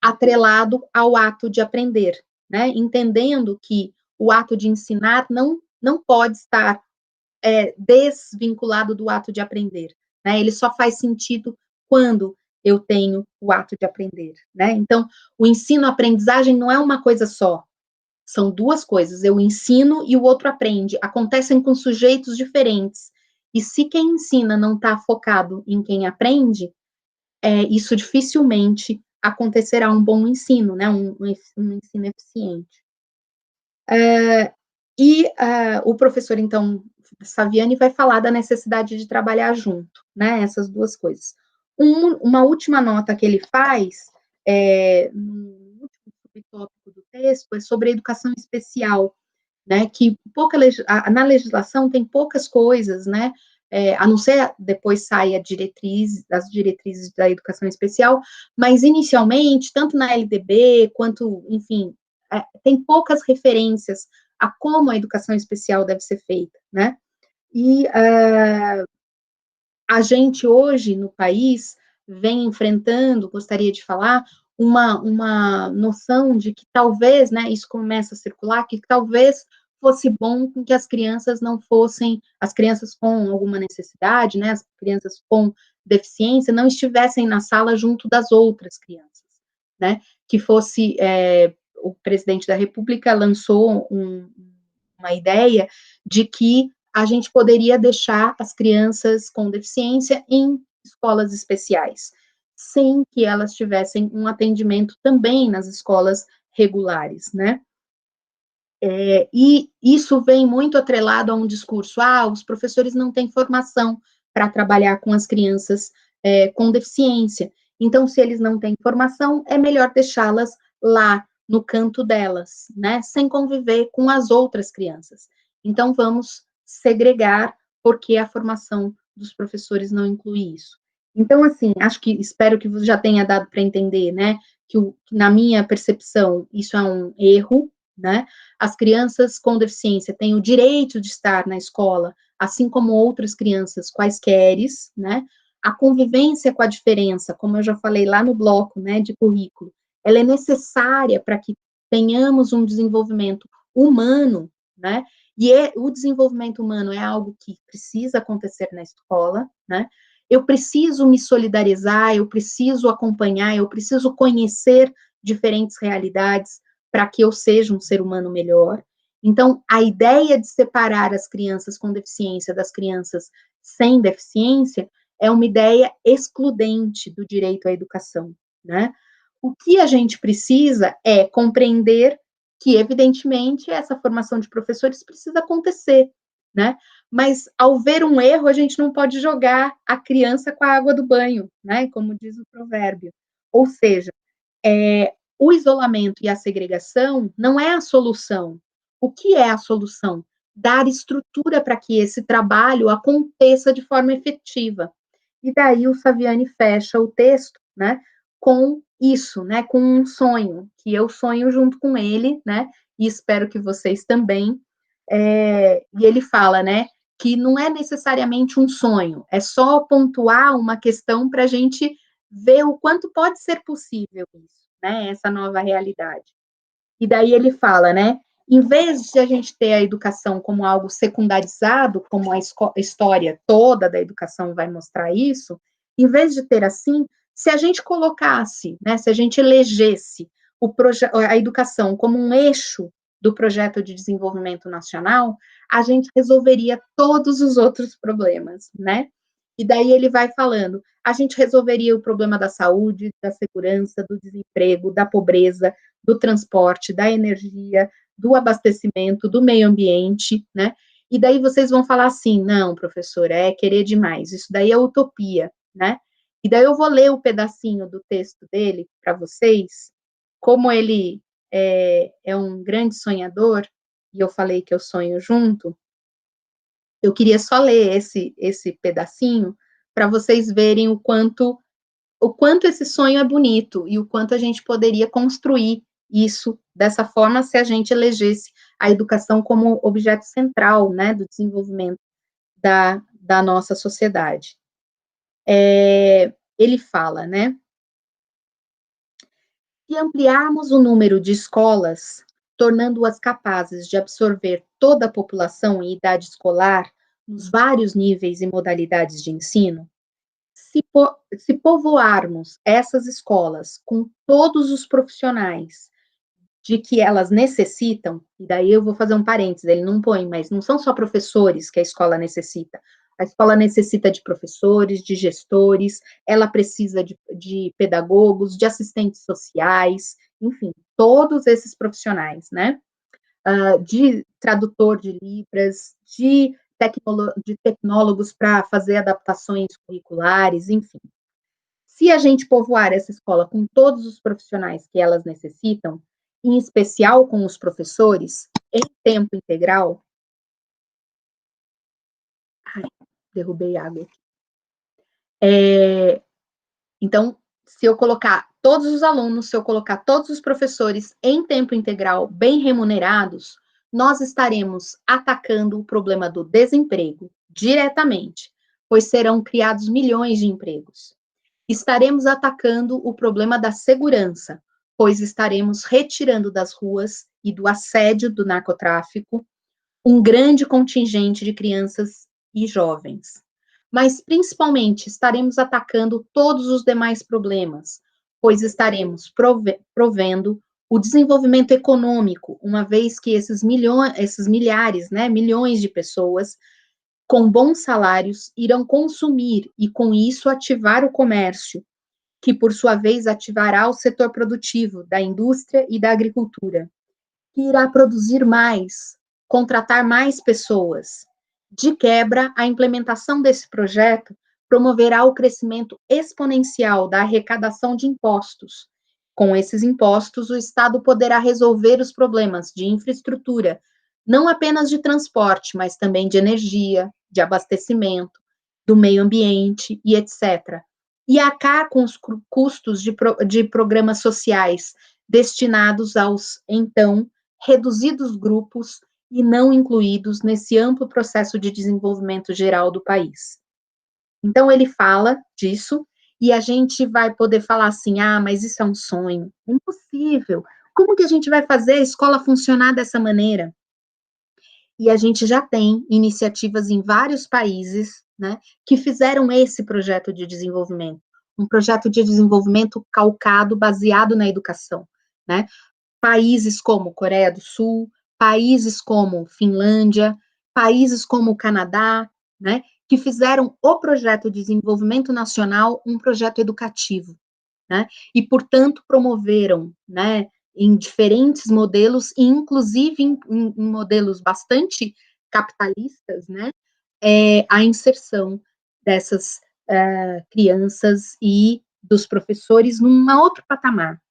atrelado ao ato de aprender, né? Entendendo que o ato de ensinar não pode estar desvinculado do ato de aprender, né? Ele só faz sentido quando eu tenho o ato de aprender, né? Então, o ensino-aprendizagem não é uma coisa só, são duas coisas. Eu ensino e o outro aprende. Acontecem com sujeitos diferentes. E se quem ensina não está focado em quem aprende, isso dificilmente acontecerá um bom ensino, né? Um ensino eficiente. O professor, então, Saviani, vai falar da necessidade de trabalhar junto, né? Essas duas coisas. Uma última nota que ele faz, no último subtópico do texto, é sobre a educação especial, né? Que na legislação tem poucas coisas, né? A não ser depois sai as diretrizes da educação especial, mas inicialmente, tanto na LDB quanto, enfim, tem poucas referências a como a educação especial deve ser feita, né? E a gente hoje no país vem enfrentando, gostaria de falar, uma noção de que talvez, né, isso começa a circular, que talvez fosse bom que as crianças não fossem, as crianças com alguma necessidade, né, as crianças com deficiência, não estivessem na sala junto das outras crianças, né, que fosse, o presidente da República lançou uma ideia de que a gente poderia deixar as crianças com deficiência em escolas especiais, sem que elas tivessem um atendimento também nas escolas regulares, né? E isso vem muito atrelado a um discurso: os professores não têm formação para trabalhar com as crianças com deficiência. Então, se eles não têm formação, é melhor deixá-las lá no canto delas, né? Sem conviver com as outras crianças. Então, vamos segregar, porque a formação dos professores não inclui isso. Então, assim, espero que já tenha dado para entender, né? Que na minha percepção, isso é um erro, né? As crianças com deficiência têm o direito de estar na escola, assim como outras crianças quaisqueres, né? A convivência com a diferença, como eu já falei lá no bloco, né, de currículo, ela é necessária para que tenhamos um desenvolvimento humano, né? E o desenvolvimento humano é algo que precisa acontecer na escola, né? Eu preciso me solidarizar, eu preciso acompanhar, eu preciso conhecer diferentes realidades, para que eu seja um ser humano melhor. Então, a ideia de separar as crianças com deficiência das crianças sem deficiência, é uma ideia excludente do direito à educação, né? O que a gente precisa é compreender que, evidentemente, essa formação de professores precisa acontecer, né? Mas, ao ver um erro, a gente não pode jogar a criança com a água do banho, né? Como diz o provérbio. Ou seja, o isolamento e a segregação não é a solução. O que é a solução? Dar estrutura para que esse trabalho aconteça de forma efetiva. E daí o Saviani fecha o texto, né, com isso, né, com um sonho, que eu sonho junto com ele, né, e espero que vocês também. E ele fala, né, que não é necessariamente um sonho, é só pontuar uma questão para a gente ver o quanto pode ser possível isso, né, essa nova realidade. E daí ele fala, né, em vez de a gente ter a educação como algo secundarizado, como a história toda da educação vai mostrar isso, em vez de ter assim, se a gente colocasse, né, se a gente elegesse a educação como um eixo do projeto de desenvolvimento nacional, a gente resolveria todos os outros problemas, né? E daí ele vai falando, a gente resolveria o problema da saúde, da segurança, do desemprego, da pobreza, do transporte, da energia, do abastecimento, do meio ambiente, né? E daí vocês vão falar assim, não, professor, é querer demais, isso daí é utopia, né? E daí eu vou ler o pedacinho do texto dele para vocês, como ele é um grande sonhador, e eu falei que eu sonho junto, eu queria só ler esse pedacinho para vocês verem o quanto esse sonho é bonito e o quanto a gente poderia construir isso dessa forma se a gente elegesse a educação como objeto central, né, do desenvolvimento da nossa sociedade. Ele fala, né, se ampliarmos o número de escolas, tornando-as capazes de absorver toda a população em idade escolar, nos vários níveis e modalidades de ensino, se povoarmos essas escolas com todos os profissionais de que elas necessitam, e daí eu vou fazer um parênteses, ele não põe, mas não são só professores que a escola necessita. A escola necessita de professores, de gestores, ela precisa de pedagogos, de assistentes sociais, enfim, todos esses profissionais, né? De tradutor de libras, de tecnólogos para fazer adaptações curriculares, enfim. Se a gente povoar essa escola com todos os profissionais que elas necessitam, em especial com os professores, em tempo integral. Ai, derrubei água aqui. Então, se eu colocar todos os alunos, se eu colocar todos os professores em tempo integral, bem remunerados, nós estaremos atacando o problema do desemprego diretamente, pois serão criados milhões de empregos. Estaremos atacando o problema da segurança, pois estaremos retirando das ruas e do assédio do narcotráfico um grande contingente de crianças e jovens. Mas, principalmente, estaremos atacando todos os demais problemas, pois estaremos provendo o desenvolvimento econômico, uma vez que esses milhares, né, milhões de pessoas com bons salários irão consumir e, com isso, ativar o comércio, que, por sua vez, ativará o setor produtivo da indústria e da agricultura, que irá produzir mais, contratar mais pessoas. De quebra, a implementação desse projeto promoverá o crescimento exponencial da arrecadação de impostos. Com esses impostos, o Estado poderá resolver os problemas de infraestrutura, não apenas de transporte, mas também de energia, de abastecimento, do meio ambiente e etc. E arcar com os custos de programas sociais destinados aos, então, reduzidos grupos e não incluídos nesse amplo processo de desenvolvimento geral do país. Então, ele fala disso, e a gente vai poder falar assim, mas isso é um sonho. Impossível. Como que a gente vai fazer a escola funcionar dessa maneira? E a gente já tem iniciativas em vários países, né, que fizeram esse projeto de desenvolvimento, um projeto de desenvolvimento calcado, baseado na educação, né? Países como Coreia do Sul, países como Finlândia, países como o Canadá, né, que fizeram o projeto de desenvolvimento nacional um projeto educativo, né? E, portanto, promoveram, né, em diferentes modelos, e inclusive em modelos bastante capitalistas, né, a inserção dessas crianças e dos professores num outro patamar.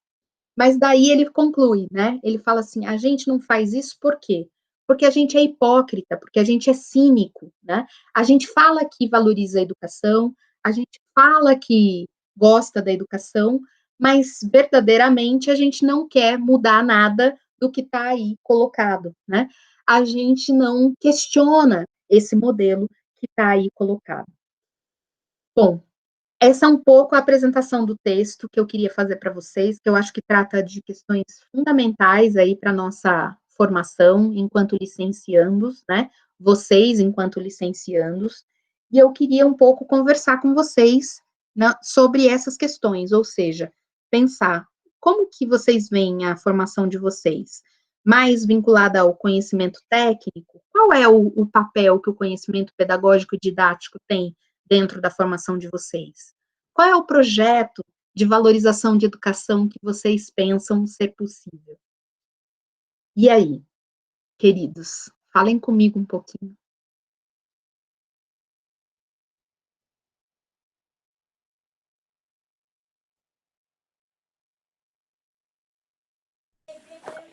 Mas daí ele conclui, né? Ele fala assim: a gente não faz isso por quê? Porque a gente é hipócrita, porque a gente é cínico, né? A gente fala que valoriza a educação, a gente fala que gosta da educação, mas verdadeiramente a gente não quer mudar nada do que está aí colocado, né? A gente não questiona esse modelo que está aí colocado. Bom, essa é um pouco a apresentação do texto que eu queria fazer para vocês, que eu acho que trata de questões fundamentais aí para nossa formação enquanto licenciandos, né? Vocês enquanto licenciandos, e eu queria um pouco conversar com vocês, né, sobre essas questões, ou seja, pensar como que vocês veem a formação de vocês, mais vinculada ao conhecimento técnico, qual é o papel que o conhecimento pedagógico e didático tem dentro da formação de vocês? Qual é o projeto de valorização de educação que vocês pensam ser possível? E aí, queridos, falem comigo um pouquinho.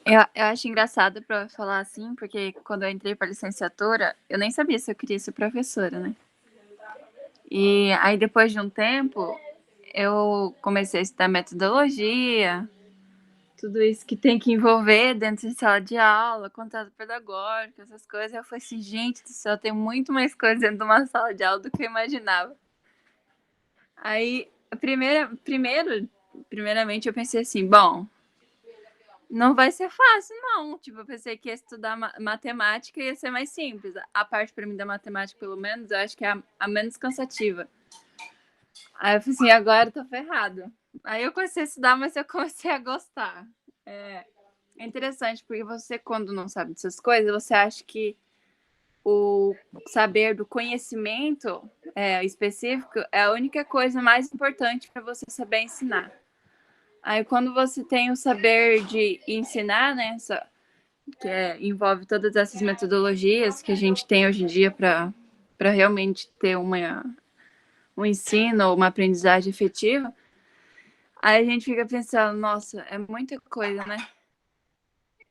Eu acho engraçado para falar assim, porque quando eu entrei para licenciatura, eu nem sabia se eu queria ser professora, né? E aí depois de um tempo, eu comecei a estudar metodologia, tudo isso que tem que envolver dentro de sala de aula, contato pedagógico, essas coisas. Eu falei assim, gente do céu, tem muito mais coisa dentro de uma sala de aula do que eu imaginava. Aí, primeiramente eu pensei assim, bom, não vai ser fácil, não. Tipo, eu pensei que ia estudar matemática ia ser mais simples. A parte, para mim, da matemática, pelo menos, eu acho que é a menos cansativa. Aí eu falei assim, agora eu tô ferrado. Aí eu comecei a estudar, mas eu comecei a gostar. É interessante, porque você, quando não sabe dessas coisas, você acha que o saber do conhecimento específico é a única coisa mais importante para você saber ensinar. Aí, quando você tem o saber de ensinar, né, envolve todas essas metodologias que a gente tem hoje em dia para realmente ter um ensino, uma aprendizagem efetiva, aí a gente fica pensando, nossa, é muita coisa, né?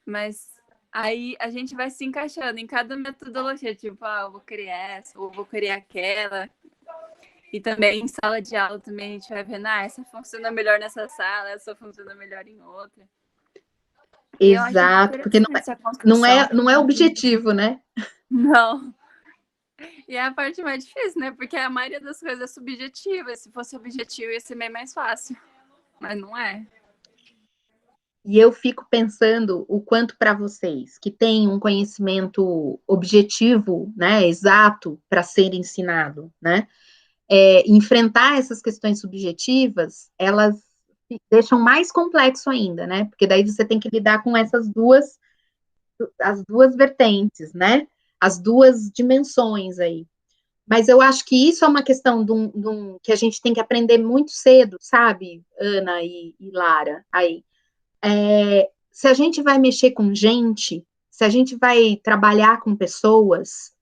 Mas aí a gente vai se encaixando em cada metodologia, tipo, eu vou criar essa, ou vou criar aquela. E também em sala de aula também a gente vai vendo, essa funciona melhor nessa sala, essa funciona melhor em outra. E eu acho Exato, porque interessante essa construção. não é objetivo, né? Não. E é a parte mais difícil, né? Porque a maioria das coisas é subjetiva. Se fosse objetivo, ia ser bem mais fácil. Mas não é. E eu fico pensando o quanto para vocês que têm um conhecimento objetivo, né, exato para ser ensinado, né, enfrentar essas questões subjetivas, elas deixam mais complexo ainda, né, porque daí você tem que lidar com as duas vertentes, né, as duas dimensões aí. Mas eu acho que isso é uma questão que a gente tem que aprender muito cedo, sabe, Ana e Lara, aí. Se a gente vai mexer com gente, se a gente vai trabalhar com pessoas,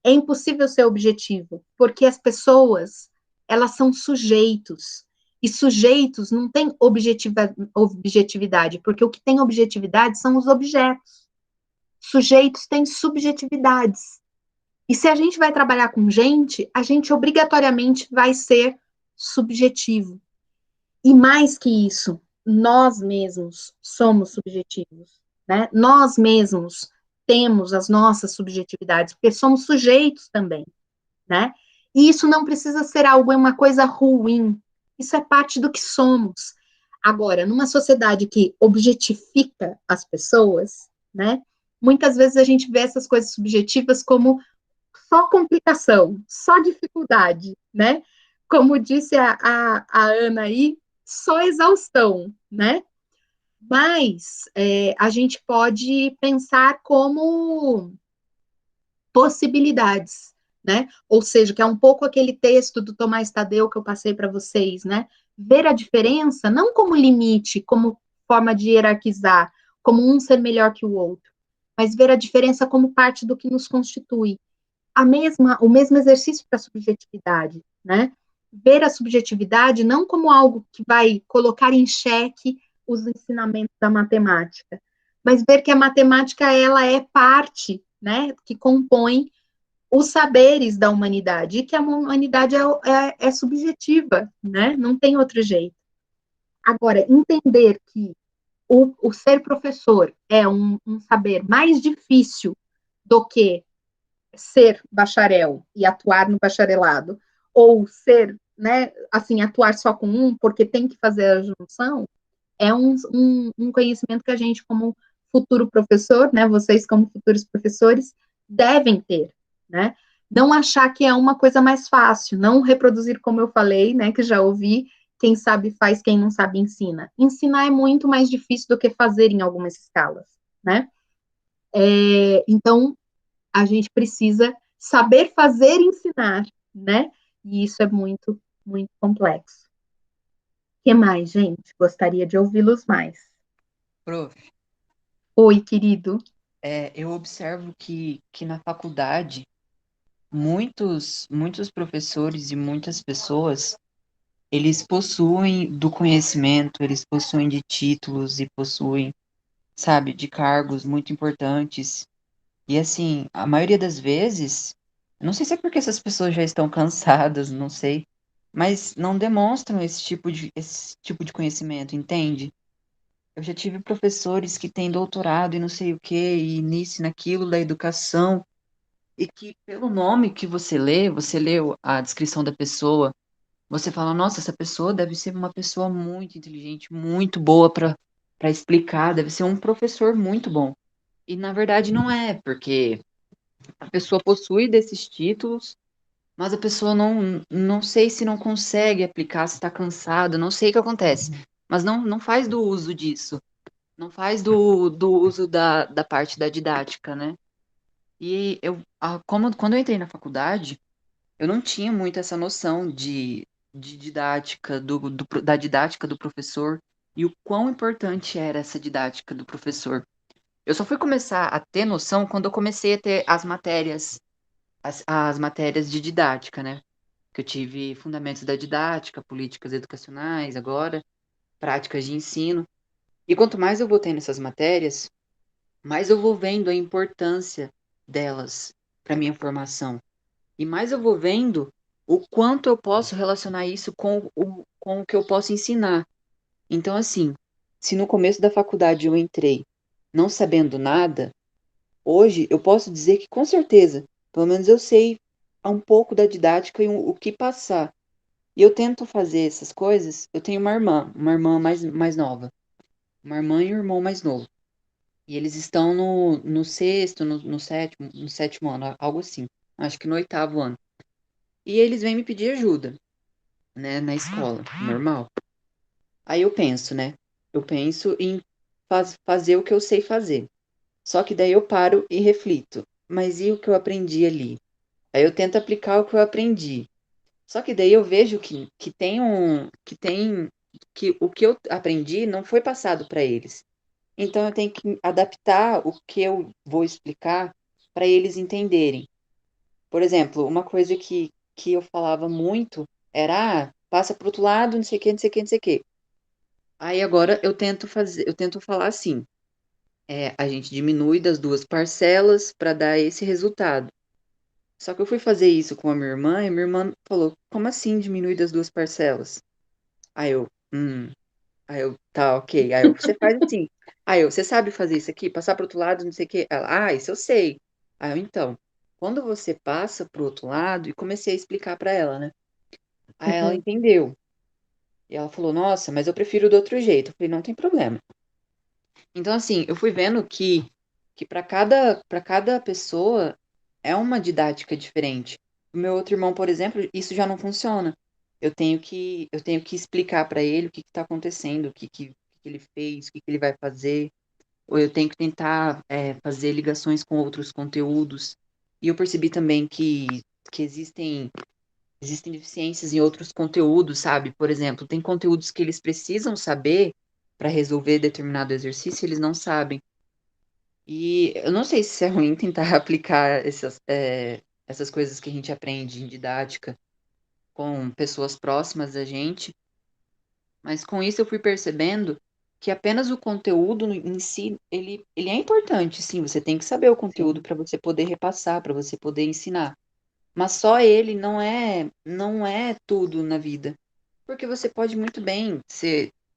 é impossível ser objetivo, porque as pessoas, elas são sujeitos, e sujeitos não têm objetividade, porque o que tem objetividade são os objetos. Sujeitos têm subjetividades. E se a gente vai trabalhar com gente, a gente obrigatoriamente vai ser subjetivo. E mais que isso, nós mesmos somos subjetivos, né? Nós mesmos temos as nossas subjetividades, porque somos sujeitos também, né? E isso não precisa ser algo, é uma coisa ruim. Isso é parte do que somos. Agora, numa sociedade que objetifica as pessoas, né? Muitas vezes a gente vê essas coisas subjetivas como só complicação, só dificuldade, né? Como disse a Ana aí, só exaustão, né? Mas a gente pode pensar como possibilidades, né? Ou seja, que é um pouco aquele texto do Tomás Tadeu que eu passei para vocês, né? Ver a diferença não como limite, como forma de hierarquizar, como um ser melhor que o outro, mas ver a diferença como parte do que nos constitui. O mesmo exercício para a subjetividade, né? Ver a subjetividade não como algo que vai colocar em xeque os ensinamentos da matemática, mas ver que a matemática ela é parte, né, que compõe os saberes da humanidade, e que a humanidade é subjetiva, né? Não tem outro jeito. Agora, entender que o ser professor é um saber mais difícil do que ser bacharel e atuar no bacharelado, ou ser, né, assim, atuar só com um, porque tem que fazer a junção, é um conhecimento que a gente, como futuro professor, né, vocês como futuros professores, devem ter, né? Não achar que é uma coisa mais fácil, não reproduzir como eu falei, né, que já ouvi, quem sabe faz, quem não sabe ensina. Ensinar é muito mais difícil do que fazer em algumas escalas, né? Então, a gente precisa saber fazer e ensinar, né? E isso é muito, muito complexo. O que mais, gente? Gostaria de ouvi-los mais. Prof, Oi, querido. eu observo que na faculdade muitos professores e muitas pessoas, eles possuem do conhecimento, eles possuem de títulos e possuem, sabe, de cargos muito importantes. E assim, a maioria das vezes, eu não sei se é porque essas pessoas já estão cansadas, não sei, mas não demonstram esse tipo de conhecimento, entende? Eu já tive professores que têm doutorado e não sei o quê, e nisso e naquilo da educação, e que pelo nome que você leu a descrição da pessoa, você fala, nossa, essa pessoa deve ser uma pessoa muito inteligente, muito boa para explicar, deve ser um professor muito bom. E na verdade não é, porque a pessoa possui desses títulos, mas a pessoa não sei se não consegue aplicar, se está cansada, não sei o que acontece, mas não faz do uso disso, não faz do uso da parte da didática, né? E quando eu entrei na faculdade, eu não tinha muito essa noção de didática, da didática do professor e o quão importante era essa didática do professor. Eu só fui começar a ter noção quando eu comecei a ter as matérias de didática, né? Que eu tive fundamentos da didática, políticas educacionais, agora, práticas de ensino. E quanto mais eu vou tendo essas matérias, mais eu vou vendo a importância delas para minha formação. E mais eu vou vendo o quanto eu posso relacionar isso com o que eu posso ensinar. Então, assim, se no começo da faculdade eu entrei não sabendo nada, hoje eu posso dizer que com certeza, pelo menos eu sei um pouco da didática e o que passar. E eu tento fazer essas coisas. Eu tenho uma irmã mais nova, uma irmã e um irmão mais novo. E eles estão no sexto, no sétimo ano, algo assim. Acho que no oitavo ano. E eles vêm me pedir ajuda, né, na escola, normal. Aí eu penso, né? Eu penso em fazer o que eu sei fazer. Só que daí eu paro e reflito. Mas e o que eu aprendi ali? Aí eu tento aplicar o que eu aprendi. Só que daí eu vejo que o que eu aprendi não foi passado para eles. Então eu tenho que adaptar o que eu vou explicar para eles entenderem. Por exemplo, uma coisa que eu falava muito era, passa para o outro lado, não sei o que, não sei o que, não sei o que. Aí agora eu tento falar assim, a gente diminui das duas parcelas para dar esse resultado. Só que eu fui fazer isso com a minha irmã e minha irmã falou, como assim diminui das duas parcelas? Aí eu, tá, ok. Você faz assim. Você sabe fazer isso aqui? Passar para outro lado, não sei o quê. Ela, isso eu sei. Então, quando você passa para o outro lado, e comecei a explicar para ela, né? Aí ela Uhum, entendeu. E ela falou, nossa, mas eu prefiro do outro jeito. Eu falei, não tem problema. Então, assim, eu fui vendo que para cada pessoa é uma didática diferente. O meu outro irmão, por exemplo, isso já não funciona. Eu tenho que explicar para ele o que está acontecendo, o que ele fez, o que ele vai fazer. Ou eu tenho que tentar fazer ligações com outros conteúdos. E eu percebi também que que existem deficiências em outros conteúdos, sabe? Por exemplo, tem conteúdos que eles precisam saber para resolver determinado exercício, eles não sabem. E eu não sei se é ruim tentar aplicar essas coisas que a gente aprende em didática com pessoas próximas da gente, mas com isso eu fui percebendo que apenas o conteúdo em si, ele é importante, sim, você tem que saber o conteúdo Sim. para você poder repassar, para você poder ensinar. Mas só ele não é tudo na vida. Porque você pode muito bem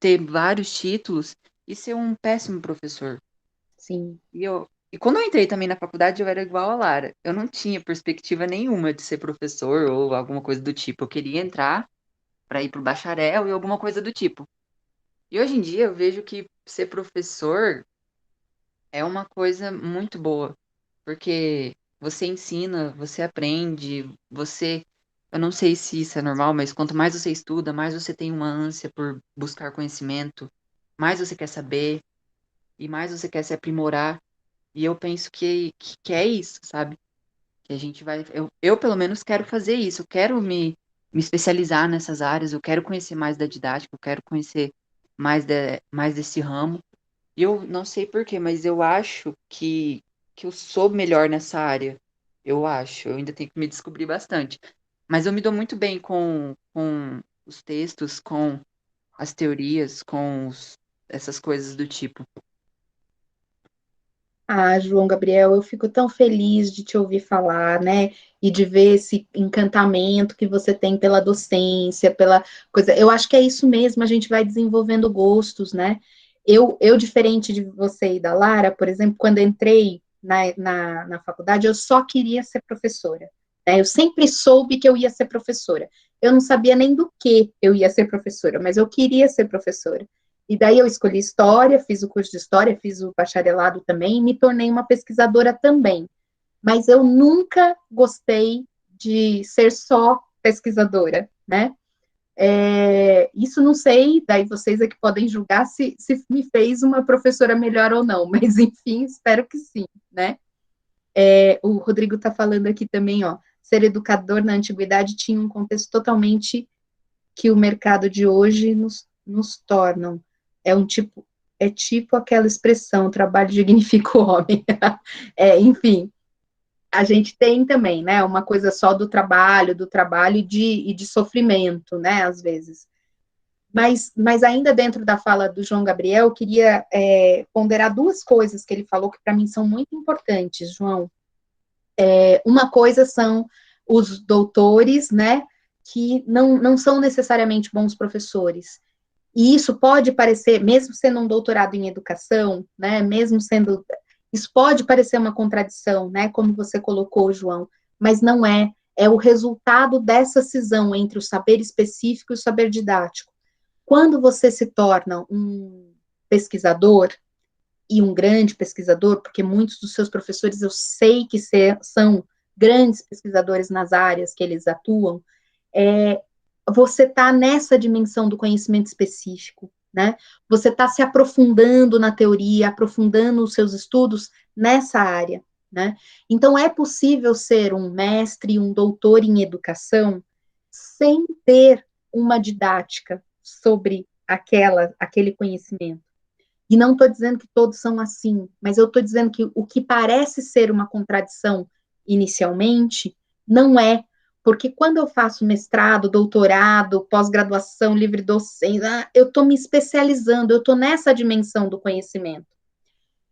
ter vários títulos e ser um péssimo professor. Sim. E quando eu entrei também na faculdade, eu era igual a Lara. Eu não tinha perspectiva nenhuma de ser professor ou alguma coisa do tipo. Eu queria entrar para ir para o bacharel e alguma coisa do tipo. E hoje em dia eu vejo que ser professor é uma coisa muito boa, porque você ensina, você aprende, eu não sei se isso é normal, mas quanto mais você estuda, mais você tem uma ânsia por buscar conhecimento, mais você quer saber e mais você quer se aprimorar. E eu penso que é isso, sabe? Que a gente vai. Eu, pelo menos, quero fazer isso. Eu quero me especializar nessas áreas. Eu quero conhecer mais da didática. Eu quero conhecer mais desse ramo. E eu não sei por quê, mas eu acho que eu sou melhor nessa área. Eu acho. Eu ainda tenho que me descobrir bastante. Mas eu me dou muito bem com os textos, com as teorias, essas coisas do tipo. Ah, João Gabriel, eu fico tão feliz de te ouvir falar, né? E de ver esse encantamento que você tem pela docência, pela coisa. Eu acho que é isso mesmo, a gente vai desenvolvendo gostos, né? Diferente de você e da Lara, por exemplo, quando entrei na faculdade, eu só queria ser professora, né? Eu sempre soube que eu ia ser professora. Eu não sabia nem do que eu ia ser professora, mas eu queria ser professora. E daí eu escolhi história, fiz o curso de história, fiz o bacharelado também, e me tornei uma pesquisadora também. Mas eu nunca gostei de ser só pesquisadora, né? Isso não sei, daí vocês é que podem julgar se me fez uma professora melhor ou não, mas enfim, espero que sim, né? O Rodrigo está falando aqui também, ó, ser educador na antiguidade tinha um contexto totalmente que o mercado de hoje nos tornam. É tipo aquela expressão, trabalho dignifica o homem. Enfim, a gente tem também, né, uma coisa só do trabalho e de sofrimento, né, às vezes. Mas ainda dentro da fala do João Gabriel, eu queria ponderar duas coisas que ele falou que para mim são muito importantes, João. Uma coisa são os doutores, né, que não são necessariamente bons professores. E isso pode parecer, mesmo sendo um doutorado em educação, né, mesmo sendo, isso pode parecer uma contradição, né, como você colocou, João, mas não é. É o resultado dessa cisão entre o saber específico e o saber didático. Quando você se torna um pesquisador, e um grande pesquisador, porque muitos dos seus professores eu sei que são grandes pesquisadores nas áreas que eles atuam, você está nessa dimensão do conhecimento específico, né? Você está se aprofundando na teoria, aprofundando os seus estudos nessa área, né? Então, é possível ser um mestre, um doutor em educação, sem ter uma didática sobre aquele conhecimento. E não estou dizendo que todos são assim, mas eu estou dizendo que o que parece ser uma contradição inicialmente, não é. Porque quando eu faço mestrado, doutorado, pós-graduação, livre docência, eu estou me especializando, eu estou nessa dimensão do conhecimento.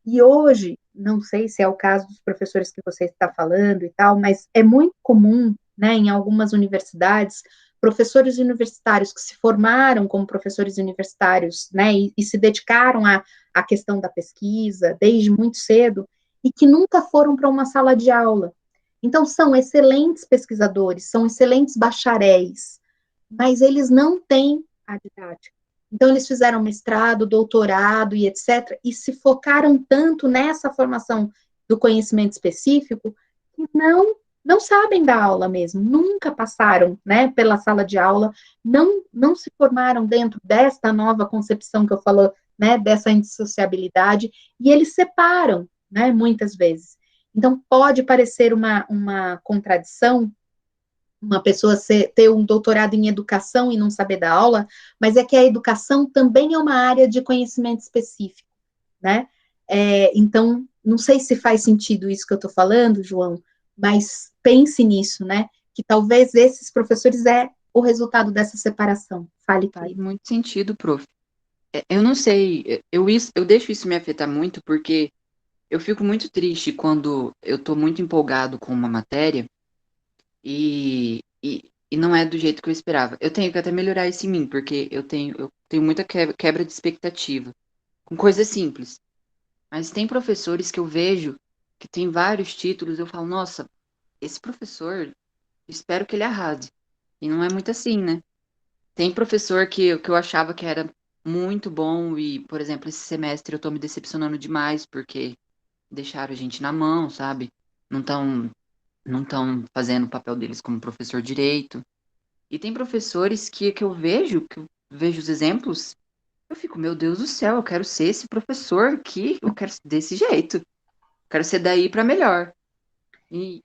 E hoje, não sei se é o caso dos professores que você está falando e tal, mas é muito comum, né, em algumas universidades, professores universitários que se formaram como professores universitários, né, e se dedicaram à questão da pesquisa desde muito cedo, e que nunca foram para uma sala de aula. Então, são excelentes pesquisadores, são excelentes bacharéis, mas eles não têm a didática. Então, eles fizeram mestrado, doutorado e etc., e se focaram tanto nessa formação do conhecimento específico que não sabem dar aula mesmo, nunca passaram, né, pela sala de aula, não se formaram dentro desta nova concepção que eu falo, né, dessa indissociabilidade, e eles separam, né, muitas vezes. Então, pode parecer uma contradição, uma pessoa ter um doutorado em educação e não saber dar aula, mas é que a educação também é uma área de conhecimento específico, né? Então, não sei se faz sentido isso que eu estou falando, João, mas pense nisso, né? Que talvez esses professores é o resultado dessa separação. Fale, Faz Cleide. muito sentido, prof. Eu não sei, eu deixo isso me afetar muito porque eu fico muito triste quando eu estou muito empolgado com uma matéria e não é do jeito que eu esperava. Eu tenho que até melhorar isso em mim, porque eu tenho muita quebra de expectativa com coisas simples. Mas tem professores que eu vejo que tem vários títulos, eu falo, nossa, esse professor, espero que ele arrase. E não é muito assim, né? Tem professor que eu achava que era muito bom e, por exemplo, esse semestre eu tô me decepcionando demais porque deixaram a gente na mão, sabe? Não estão não estão fazendo o papel deles como professor direito. E tem professores que eu vejo os exemplos, eu fico, meu Deus do céu, eu quero ser esse professor aqui, eu quero ser desse jeito, eu quero ser daí para melhor.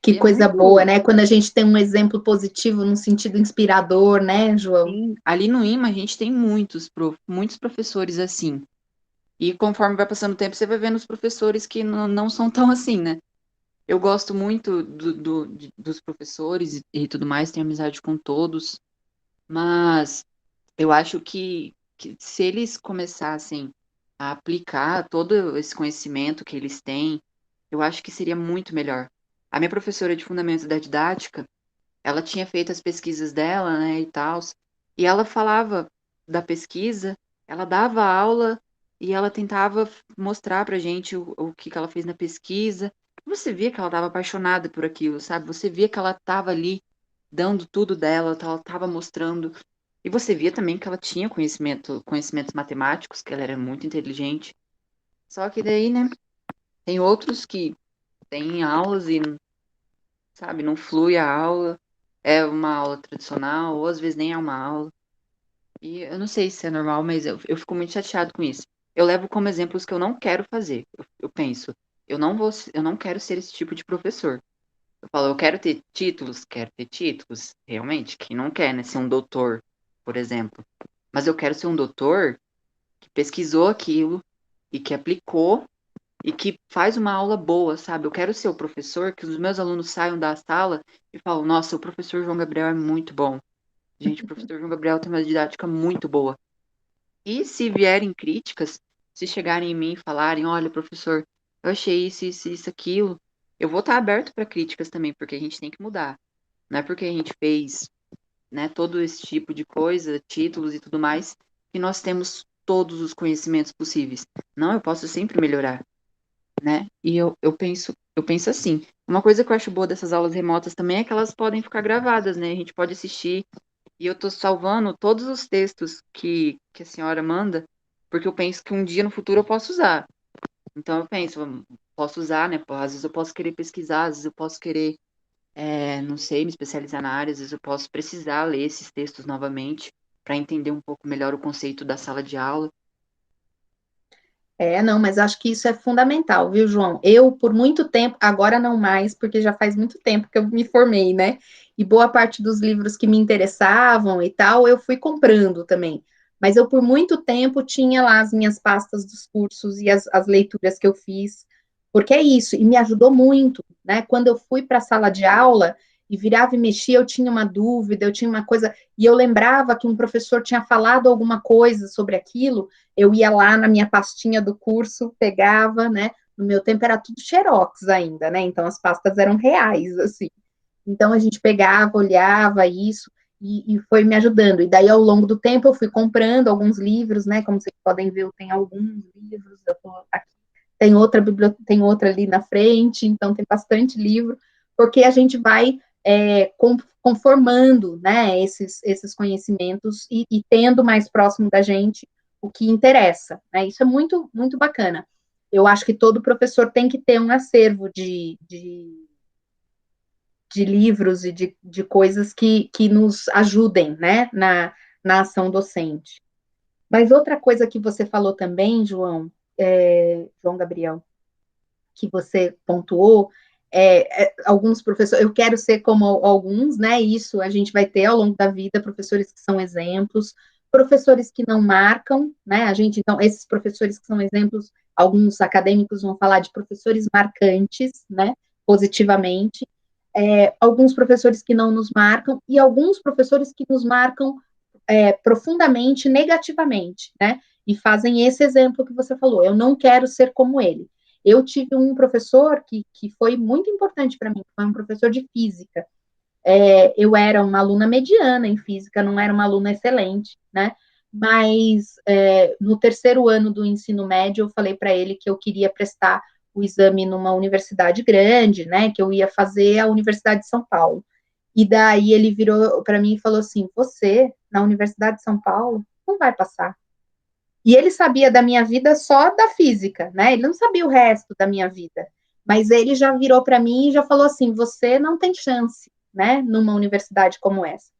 Que E é coisa boa, muito. né? Quando a gente tem um exemplo positivo, num sentido inspirador, né, João? Sim, ali no IMA a gente tem muitos professores assim. E conforme vai passando o tempo, você vai vendo os professores que não são tão assim, né? Eu gosto muito dos professores e tudo mais, tenho amizade com todos, mas eu acho que se eles começassem a aplicar todo esse conhecimento que eles têm, eu acho que seria muito melhor. A minha professora de Fundamentos da Didática, ela tinha feito as pesquisas dela, né, e tal, e ela falava da pesquisa, ela dava aula e ela tentava mostrar pra gente o que ela fez na pesquisa. Você via que ela estava apaixonada por aquilo, sabe? Você via que ela estava ali dando tudo dela, ela estava mostrando. E você via também que ela tinha conhecimentos matemáticos, que ela era muito inteligente. Só que daí, né, tem outros que têm aulas e, sabe, não flui a aula. É uma aula tradicional, ou às vezes nem é uma aula. E eu não sei se é normal, mas eu fico muito chateado com isso. Eu levo como exemplo os que eu não quero fazer. Eu penso, eu não quero ser esse tipo de professor. Eu falo, eu quero ter títulos, realmente. Quem não quer, né, ser um doutor, por exemplo. Mas eu quero ser um doutor que pesquisou aquilo e que aplicou e que faz uma aula boa, sabe? Eu quero ser o professor que os meus alunos saiam da sala e falam, nossa, o professor João Gabriel é muito bom. Gente, o professor João Gabriel tem uma didática muito boa. E se vierem críticas, se chegarem em mim e falarem, olha, professor, eu achei isso, aquilo, eu vou estar aberto para críticas também, porque a gente tem que mudar. Não é porque a gente fez, né, todo esse tipo de coisa, títulos e tudo mais, que nós temos todos os conhecimentos possíveis. Não, eu posso sempre melhorar, né? E eu penso assim, uma coisa que eu acho boa dessas aulas remotas também é que elas podem ficar gravadas, né? A gente pode assistir e eu tô salvando todos os textos que a senhora manda, porque eu penso que um dia no futuro eu posso usar. Então eu penso, posso usar, né? Às vezes eu posso querer pesquisar, às vezes eu posso querer, não sei, me especializar na área, às vezes eu posso precisar ler esses textos novamente para entender um pouco melhor o conceito da sala de aula. Não, mas acho que isso é fundamental, viu, João? Eu, por muito tempo, agora não mais, porque já faz muito tempo que eu me formei, né? E boa parte dos livros que me interessavam e tal, eu fui comprando também. Mas eu, por muito tempo, tinha lá as minhas pastas dos cursos e as leituras que eu fiz, porque é isso, e me ajudou muito, né? Quando eu fui para a sala de aula e virava e mexia, eu tinha uma dúvida, eu tinha uma coisa, e eu lembrava que um professor tinha falado alguma coisa sobre aquilo, eu ia lá na minha pastinha do curso, pegava, né? No meu tempo era tudo xerox ainda, né? Então as pastas eram reais, assim. Então a gente pegava, olhava isso e foi me ajudando. E daí ao longo do tempo eu fui comprando alguns livros, né? Como vocês podem ver, eu tenho alguns livros, eu tô aqui, tem outra biblioteca, tem outra ali na frente, então tem bastante livro, porque a gente vai conformando, né, esses conhecimentos e tendo mais próximo da gente o que interessa, né? Isso é muito, muito bacana. Eu acho que todo professor tem que ter um acervo de livros e de coisas que nos ajudem, né, na ação docente. Mas outra coisa que você falou também, João Gabriel, que você pontuou, alguns professores, eu quero ser como alguns, né? Isso a gente vai ter ao longo da vida, professores que são exemplos, professores que não marcam, né? Então, esses professores que são exemplos, alguns acadêmicos vão falar de professores marcantes, né? Positivamente, alguns professores que não nos marcam, e alguns professores que nos marcam profundamente, negativamente, né? E fazem esse exemplo que você falou, eu não quero ser como ele. Eu tive um professor que foi muito importante para mim, foi um professor de física. Eu era uma aluna mediana em física, não era uma aluna excelente, né? Mas no terceiro ano do ensino médio, eu falei para ele que eu queria prestar o exame numa universidade grande, né? Que eu ia fazer a Universidade de São Paulo. E daí ele virou para mim e falou assim: você, na Universidade de São Paulo, não vai passar. E ele sabia da minha vida só da física, né? Ele não sabia o resto da minha vida. Mas ele já virou para mim e já falou assim: você não tem chance, né? Numa universidade como essa.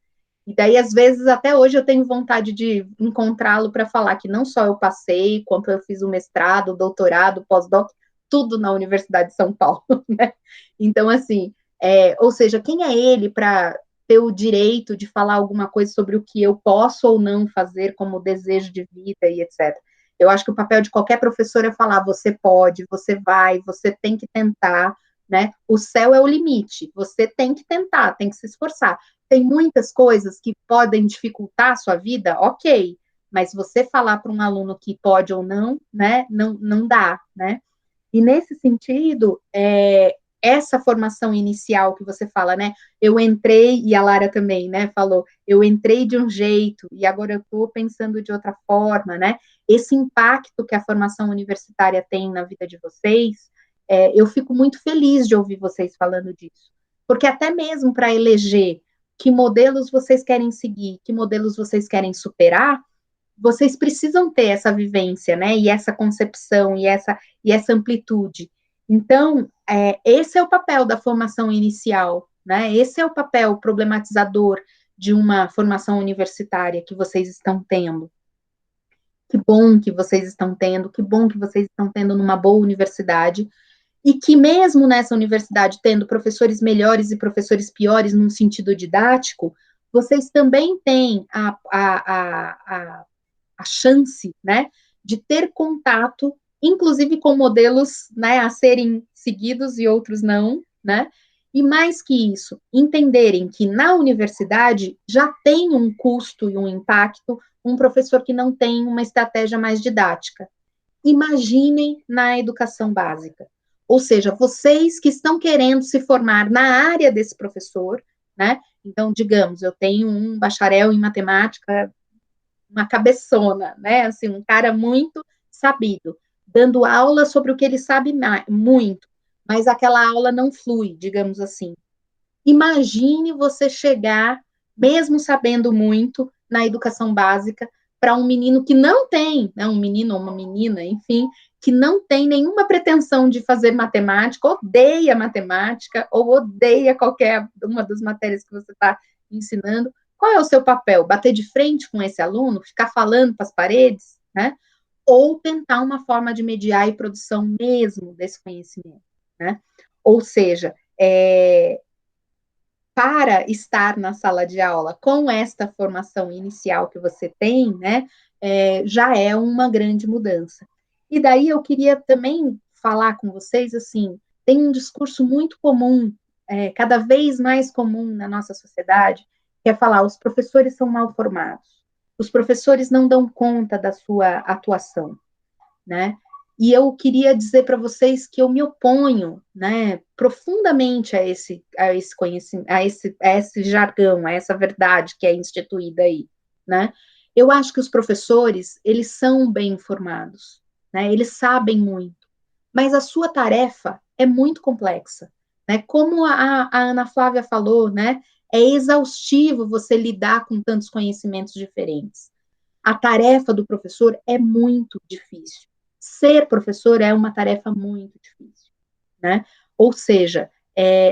E daí, às vezes, até hoje eu tenho vontade de encontrá-lo para falar que não só eu passei, quanto eu fiz o mestrado, o doutorado, o pós-doc, tudo na Universidade de São Paulo, né? Então, assim, ou seja, quem é ele para ter o direito de falar alguma coisa sobre o que eu posso ou não fazer como desejo de vida e etc. Eu acho que o papel de qualquer professor é falar: você pode, você vai, você tem que tentar, né? O céu é o limite, você tem que tentar, tem que se esforçar. Tem muitas coisas que podem dificultar a sua vida, ok, mas você falar para um aluno que pode ou não, né? Não dá, né? E nesse sentido, essa formação inicial que você fala, né? Eu entrei, e a Lara também, né, falou, eu entrei de um jeito e agora eu estou pensando de outra forma, né? Esse impacto que a formação universitária tem na vida de vocês, eu fico muito feliz de ouvir vocês falando disso. Porque até mesmo para eleger que modelos vocês querem seguir, que modelos vocês querem superar, vocês precisam ter essa vivência, né? E essa concepção e essa amplitude. Então, esse é o papel da formação inicial, né? Esse é o papel problematizador de uma formação universitária que vocês estão tendo. Que bom que vocês estão tendo, que bom que vocês estão tendo numa boa universidade, e que mesmo nessa universidade, tendo professores melhores e professores piores num sentido didático, vocês também têm a chance, né, de ter contato, inclusive com modelos, né, a serem seguidos e outros não, né, e mais que isso, entenderem que na universidade já tem um custo e um impacto um professor que não tem uma estratégia mais didática. Imaginem na educação básica. Ou seja, vocês que estão querendo se formar na área desse professor, né? Então, digamos, eu tenho um bacharel em matemática, uma cabeçona, né? Assim, um cara muito sabido, dando aula sobre o que ele sabe muito, mas aquela aula não flui, digamos assim. Imagine você chegar, mesmo sabendo muito, na educação básica, para um menino que não tem, né, um menino ou uma menina, enfim, que não tem nenhuma pretensão de fazer matemática, odeia matemática, ou odeia qualquer uma das matérias que você está ensinando. Qual é o seu papel? Bater de frente com esse aluno? Ficar falando para as paredes? Né? Ou tentar uma forma de mediar e produção mesmo desse conhecimento? Né? Ou seja, para estar na sala de aula com esta formação inicial que você tem, né, já é uma grande mudança. E daí eu queria também falar com vocês, assim, tem um discurso muito comum, cada vez mais comum na nossa sociedade, que é falar: os professores são mal formados, os professores não dão conta da sua atuação, né? E eu queria dizer para vocês que eu me oponho, né, profundamente a esse conhecimento, a esse jargão, a essa verdade que é instituída aí, né? Eu acho que os professores, eles são bem informados, né? Eles sabem muito, mas a sua tarefa é muito complexa, né? Como a Ana Flávia falou, né? É exaustivo você lidar com tantos conhecimentos diferentes. A tarefa do professor é muito difícil. Ser professor é uma tarefa muito difícil, né? Ou seja,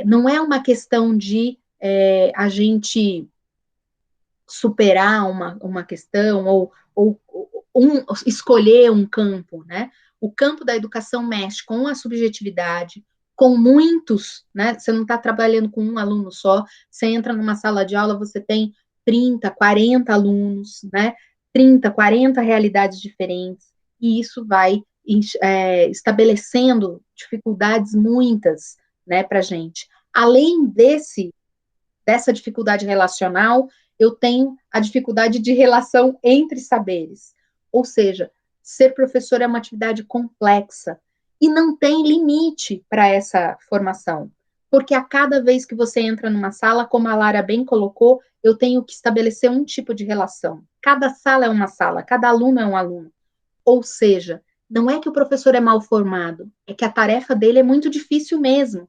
não é uma questão de a gente superar uma questão ou escolher um campo, né? O campo da educação mexe com a subjetividade, com muitos, né? Você não está trabalhando com um aluno só, você entra numa sala de aula, você tem 30, 40 alunos, né? 30, 40 realidades diferentes, e isso vai estabelecendo dificuldades muitas, né, para a gente. Além dessa dificuldade relacional, eu tenho a dificuldade de relação entre saberes. Ou seja, ser professor é uma atividade complexa e não tem limite para essa formação. Porque a cada vez que você entra numa sala, como a Lara bem colocou, eu tenho que estabelecer um tipo de relação. Cada sala é uma sala, cada aluno é um aluno. Ou seja, não é que o professor é mal formado, é que a tarefa dele é muito difícil mesmo.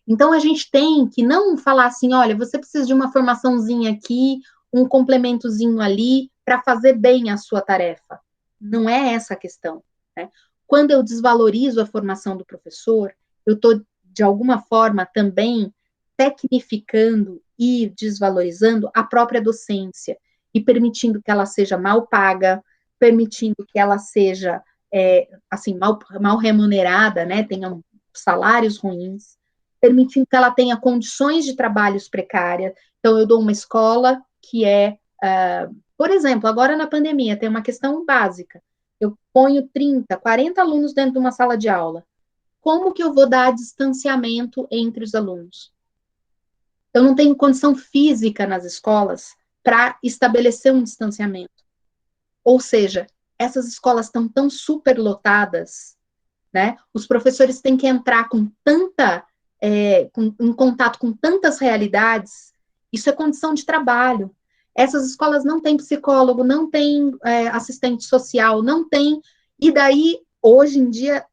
Então a gente tem que não falar assim, olha, você precisa de uma formaçãozinha aqui, um complementozinho ali para fazer bem a sua tarefa. Não é essa a questão, né? Quando eu desvalorizo a formação do professor, eu estou, de alguma forma, também tecnificando e desvalorizando a própria docência e permitindo que ela seja mal paga, permitindo que ela seja assim, mal remunerada, né? Tenha salários ruins, permitindo que ela tenha condições de trabalhos precárias. Então, eu dou uma escola que por exemplo, agora na pandemia, tem uma questão básica. Eu ponho 30, 40 alunos dentro de uma sala de aula. Como que eu vou dar distanciamento entre os alunos? Eu não tenho condição física nas escolas para estabelecer um distanciamento. Ou seja, essas escolas estão tão superlotadas, né? Os professores têm que entrar com em contato com tantas realidades. Isso é condição de trabalho. Essas escolas não têm psicólogo, não têm assistente social, não têm. E daí, hoje em dia,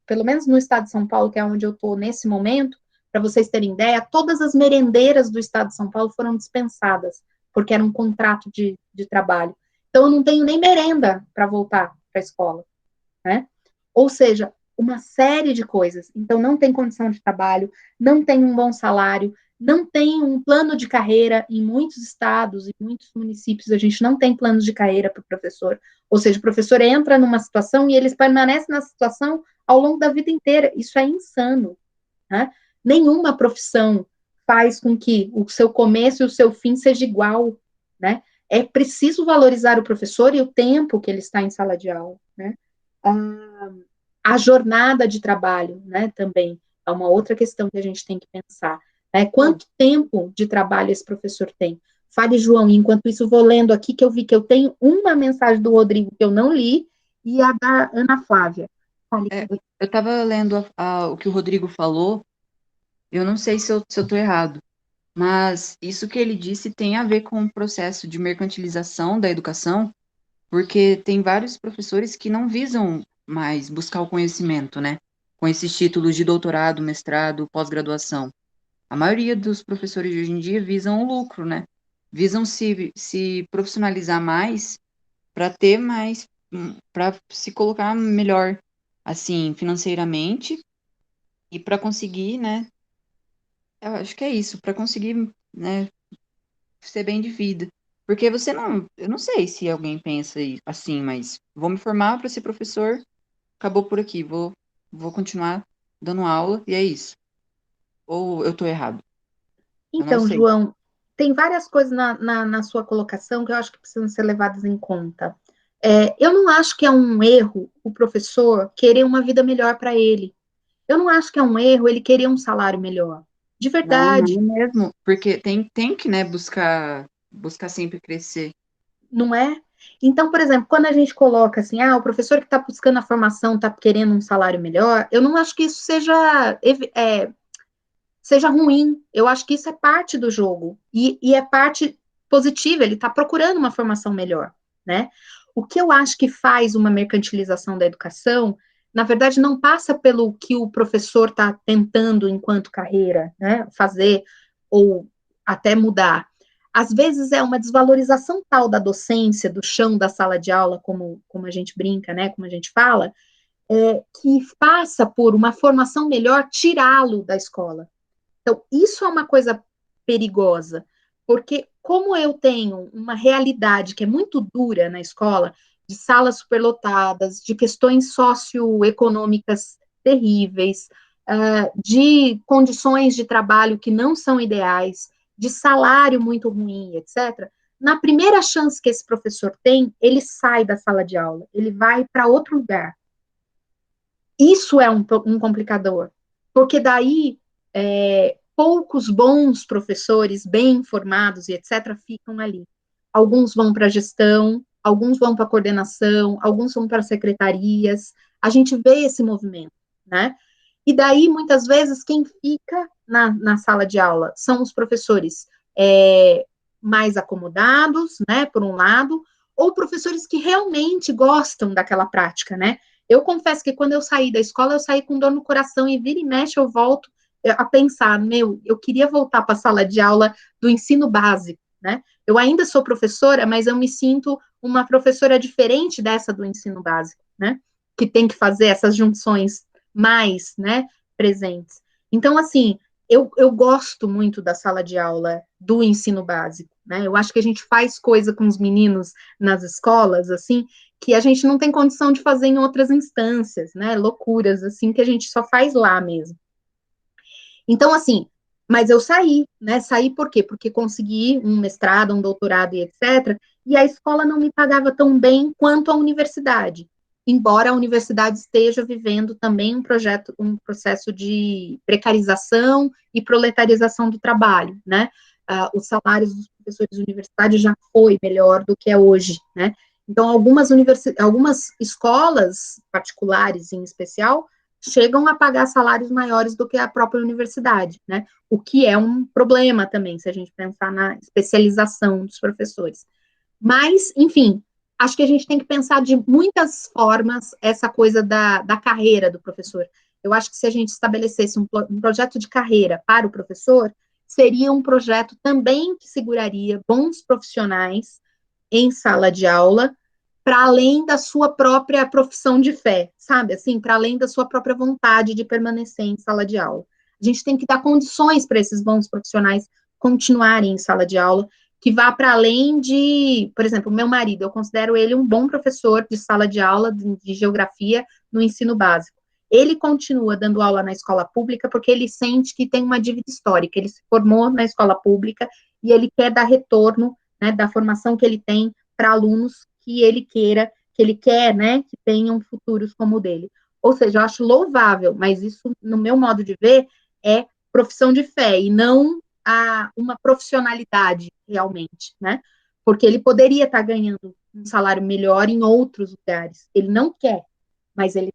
pelo menos no estado de São Paulo, que é onde eu estou nesse momento, para vocês terem ideia, todas as merendeiras do estado de São Paulo foram dispensadas, porque era um contrato de trabalho. Então, eu não tenho nem merenda para voltar para a escola, né? Ou seja, uma série de coisas. Então, não tem condição de trabalho, não tem um bom salário, não tem um plano de carreira. Em muitos estados e muitos municípios, a gente não tem planos de carreira para o professor. Ou seja, o professor entra numa situação e eles permanecem na situação ao longo da vida inteira. Isso é insano, né? Nenhuma profissão faz com que o seu começo e o seu fim seja igual, né? É preciso valorizar o professor e o tempo que ele está em sala de aula, né? A jornada de trabalho, né, também é uma outra questão que a gente tem que pensar, né? Quanto tempo de trabalho esse professor tem? Fale, João, e enquanto isso vou lendo aqui, que eu vi que eu tenho uma mensagem do Rodrigo que eu não li, e a da Ana Flávia. Fale. Eu estava lendo o que o Rodrigo falou, eu não sei se eu estou errado, mas isso que ele disse tem a ver com o processo de mercantilização da educação, porque tem vários professores que não visam mais buscar o conhecimento, né? Com esses títulos de doutorado, mestrado, pós-graduação. A maioria dos professores de hoje em dia visam o lucro, né? Visam se profissionalizar mais para ter mais, para se colocar melhor, assim, financeiramente e para conseguir, né? Eu acho que é isso, para conseguir, né, ser bem de vida. Porque você não, eu não sei se alguém pensa assim, mas vou me formar para ser professor, acabou por aqui, vou continuar dando aula e é isso. Ou eu tô errado? Eu não Então, sei. João, tem várias coisas na sua colocação que eu acho que precisam ser levadas em conta. Eu não acho que é um erro o professor querer uma vida melhor para ele. Eu não acho que é um erro ele querer um salário melhor. De Não, verdade, não mesmo, porque tem que, né, buscar sempre crescer. não é? Então, por exemplo, quando a gente coloca assim, o professor que está buscando a formação está querendo um salário melhor, eu não acho que isso seja ruim. Eu acho que isso é parte do jogo e é parte positiva. Ele está procurando uma formação melhor, né? O que eu acho que faz uma mercantilização da educação, na verdade, não passa pelo que o professor está tentando enquanto carreira, né, fazer ou até mudar. Às vezes é uma desvalorização tal da docência, do chão da sala de aula, como a gente brinca, né, como a gente fala, que passa por uma formação melhor tirá-lo da escola. Então, isso é uma coisa perigosa, porque como eu tenho uma realidade que é muito dura na escola, de salas superlotadas, de questões socioeconômicas terríveis, de condições de trabalho que não são ideais, de salário muito ruim, etc., na primeira chance que esse professor tem, ele sai da sala de aula, ele vai para outro lugar. Isso é um complicador, porque daí poucos bons professores, bem informados e etc., ficam ali. Alguns vão para a gestão, alguns vão para a coordenação, alguns vão para secretarias. A gente vê esse movimento, né? E daí, muitas vezes, quem fica na sala de aula são os professores mais acomodados, né, por um lado, ou professores que realmente gostam daquela prática, né? Eu confesso que quando eu saí da escola, eu saí com dor no coração e vira e mexe eu volto a pensar, eu queria voltar para a sala de aula do ensino básico, né? Eu ainda sou professora, mas eu me sinto uma professora diferente dessa do ensino básico, né? Que tem que fazer essas junções mais, né, presentes. Então, assim, eu gosto muito da sala de aula do ensino básico, né? Eu acho que a gente faz coisa com os meninos nas escolas, assim, que a gente não tem condição de fazer em outras instâncias, né? Loucuras, assim, que a gente só faz lá mesmo. Então, assim, mas eu saí, né? Saí por quê? Porque consegui um mestrado, um doutorado e etc. E a escola não me pagava tão bem quanto a universidade, embora a universidade esteja vivendo também um processo de precarização e proletarização do trabalho, né? Os salários dos professores universitários já foi melhor do que é hoje, né? Então, algumas escolas particulares, em especial, chegam a pagar salários maiores do que a própria universidade, né? O que é um problema também, se a gente pensar na especialização dos professores. Mas, enfim, acho que a gente tem que pensar de muitas formas essa coisa da carreira do professor. Eu acho que se a gente estabelecesse um projeto de carreira para o professor, seria um projeto também que seguraria bons profissionais em sala de aula, para além da sua própria profissão de fé, sabe? Assim, para além da sua própria vontade de permanecer em sala de aula. A gente tem que dar condições para esses bons profissionais continuarem em sala de aula, que vá para além de, por exemplo, meu marido, eu considero ele um bom professor de sala de aula de geografia no ensino básico. Ele continua dando aula na escola pública porque ele sente que tem uma dívida histórica, ele se formou na escola pública e ele quer dar retorno, né, da formação que ele tem para alunos que ele quer, né, que tenham futuros como o dele. Ou seja, eu acho louvável, mas isso, no meu modo de ver, é profissão de fé e não uma profissionalidade realmente, né? Porque ele poderia estar ganhando um salário melhor em outros lugares. Ele não quer, mas ele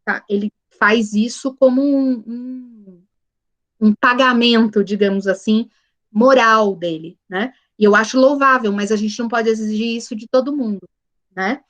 faz isso como um pagamento, digamos assim, moral dele, né? E eu acho louvável, mas a gente não pode exigir isso de todo mundo, né?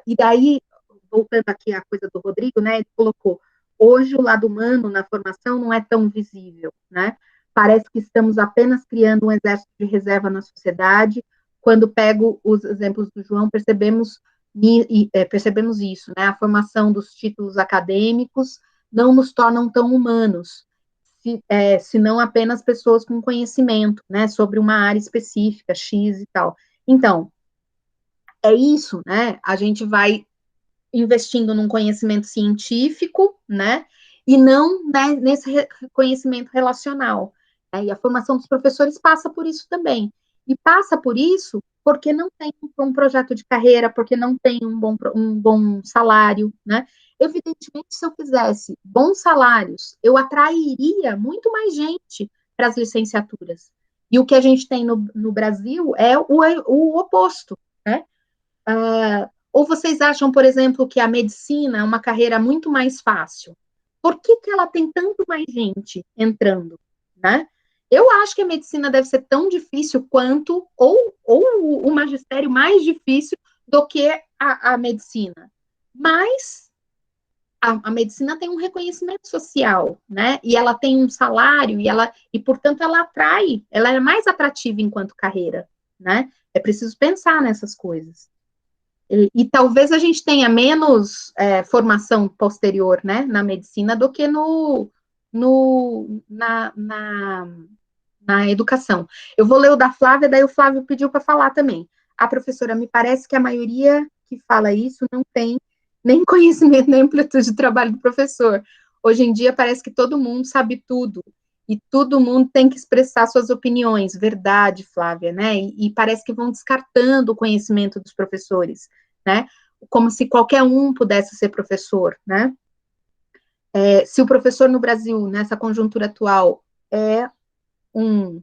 E daí, voltando aqui à coisa do Rodrigo, né? Ele colocou, hoje o lado humano na formação não é tão visível, né? Parece que estamos apenas criando um exército de reserva na sociedade. Quando pego os exemplos do João, percebemos isso, né? A formação dos títulos acadêmicos não nos tornam tão humanos, senão apenas pessoas com conhecimento, né, sobre uma área específica, X e tal. Então, é isso, né? A gente vai investindo num conhecimento científico, né? E não, né, nesse conhecimento relacional. Né? E a formação dos professores passa por isso também. E passa por isso porque não tem um projeto de carreira, porque não tem um bom salário, né? Evidentemente, se eu fizesse bons salários, eu atrairia muito mais gente para as licenciaturas. E o que a gente tem no Brasil é o oposto, né? Ou vocês acham, por exemplo, que a medicina é uma carreira muito mais fácil? Por que ela tem tanto mais gente entrando, né? Eu acho que a medicina deve ser tão difícil quanto, ou o magistério mais difícil do que a medicina. Mas a medicina tem um reconhecimento social, né? E ela tem um salário, e portanto, ela atrai, ela é mais atrativa enquanto carreira, né? É preciso pensar nessas coisas. E talvez a gente tenha menos formação posterior, né, na medicina do que na educação. Eu vou ler o da Flávia, daí o Flávio pediu para falar também. A professora, me parece que a maioria que fala isso não tem nem conhecimento nem amplitude de trabalho do professor. Hoje em dia parece que todo mundo sabe tudo, e todo mundo tem que expressar suas opiniões, verdade, Flávia, né? E parece que vão descartando o conhecimento dos professores, né? Como se qualquer um pudesse ser professor, né? Se o professor no Brasil, nessa conjuntura atual, é um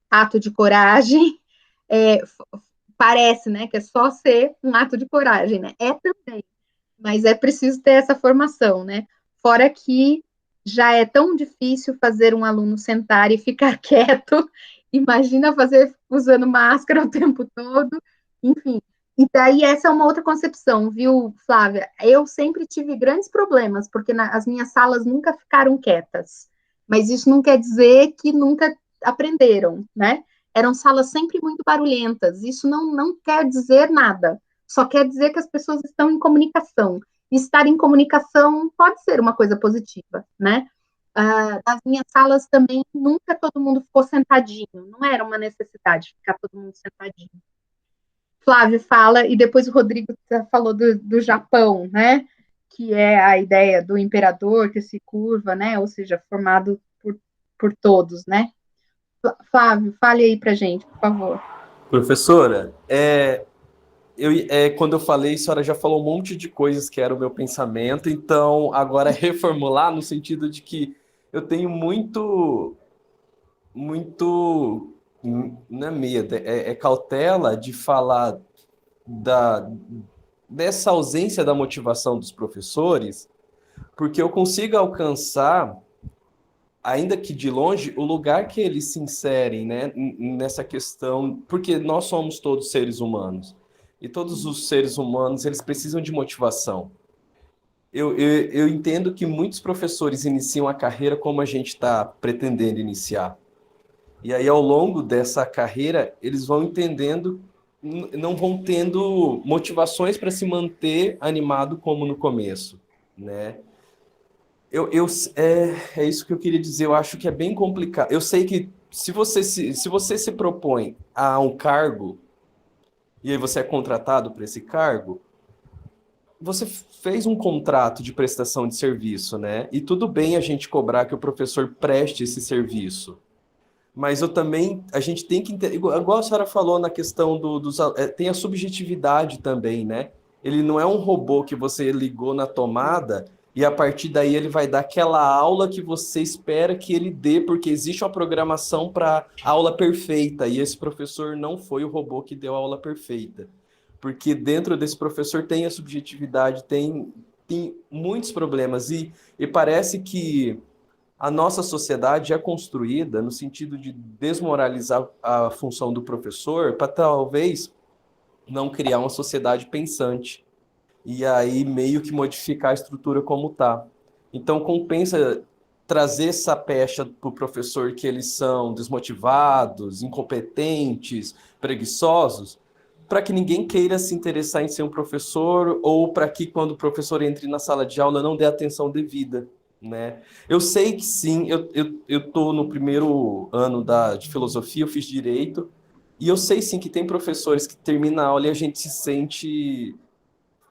ato de coragem, é, parece, né, que é só ser um ato de coragem, né? É também, mas é preciso ter essa formação, né? Fora que já é tão difícil fazer um aluno sentar e ficar quieto, imagina fazer usando máscara o tempo todo, enfim. E daí essa é uma outra concepção, viu, Flávia? Eu sempre tive grandes problemas, porque as minhas salas nunca ficaram quietas, mas isso não quer dizer que nunca aprenderam, né? Eram salas sempre muito barulhentas, isso não quer dizer nada, só quer dizer que as pessoas estão em comunicação. E estar em comunicação pode ser uma coisa positiva, né? Nas minhas salas também, nunca todo mundo ficou sentadinho, não era uma necessidade ficar todo mundo sentadinho. Flávio fala, e depois o Rodrigo falou do Japão, né? Que é a ideia do imperador que se curva, né? Ou seja, formado por todos, né? Flávio, fale aí pra gente, por favor. Professora, quando eu falei, a senhora já falou um monte de coisas que era o meu pensamento, então agora reformular no sentido de que eu tenho não é medo, é cautela de falar dessa ausência da motivação dos professores, porque eu consigo alcançar, ainda que de longe, o lugar que eles se inserem, né, nessa questão, porque nós somos todos seres humanos, e todos os seres humanos, eles precisam de motivação. Eu entendo que muitos professores iniciam a carreira como a gente está pretendendo iniciar. E aí, ao longo dessa carreira, eles vão entendendo, não vão tendo motivações para se manter animado como no começo, né? É isso que eu queria dizer. Eu acho que é bem complicado. Eu sei que se você se propõe a um cargo e aí você é contratado para esse cargo, você fez um contrato de prestação de serviço, né? E tudo bem a gente cobrar que o professor preste esse serviço. Mas a gente tem que entender, igual a senhora falou na questão tem a subjetividade também, né? Ele não é um robô que você ligou na tomada e a partir daí ele vai dar aquela aula que você espera que ele dê, porque existe uma programação para aula perfeita, e esse professor não foi o robô que deu a aula perfeita. Porque dentro desse professor tem a subjetividade, tem muitos problemas, e parece que a nossa sociedade é construída no sentido de desmoralizar a função do professor para talvez não criar uma sociedade pensante e aí meio que modificar a estrutura como está. Então compensa trazer essa pecha para o professor que eles são desmotivados, incompetentes, preguiçosos, para que ninguém queira se interessar em ser um professor ou para que quando o professor entre na sala de aula não dê atenção devida, né? Eu sei que sim, eu tô no primeiro ano de filosofia, eu fiz direito, e eu sei sim que tem professores que terminam a aula e a gente se sente,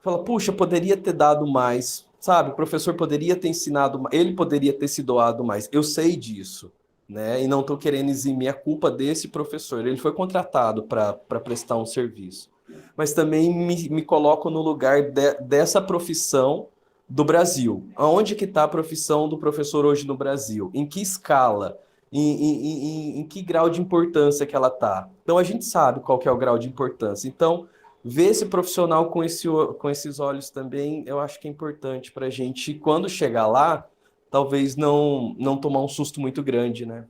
fala, puxa, poderia ter dado mais, sabe? O professor poderia ter ensinado, ele poderia ter se doado mais. Eu sei disso, né? E não estou querendo eximir a culpa desse professor. Ele foi contratado para prestar um serviço. Mas também me coloco no lugar dessa profissão do Brasil. Aonde que está a profissão do professor hoje no Brasil? Em que escala? Em que grau de importância que ela está? Então a gente sabe qual que é o grau de importância. Então ver esse profissional com esses olhos também, eu acho que é importante para a gente, quando chegar lá, talvez não tomar um susto muito grande, né?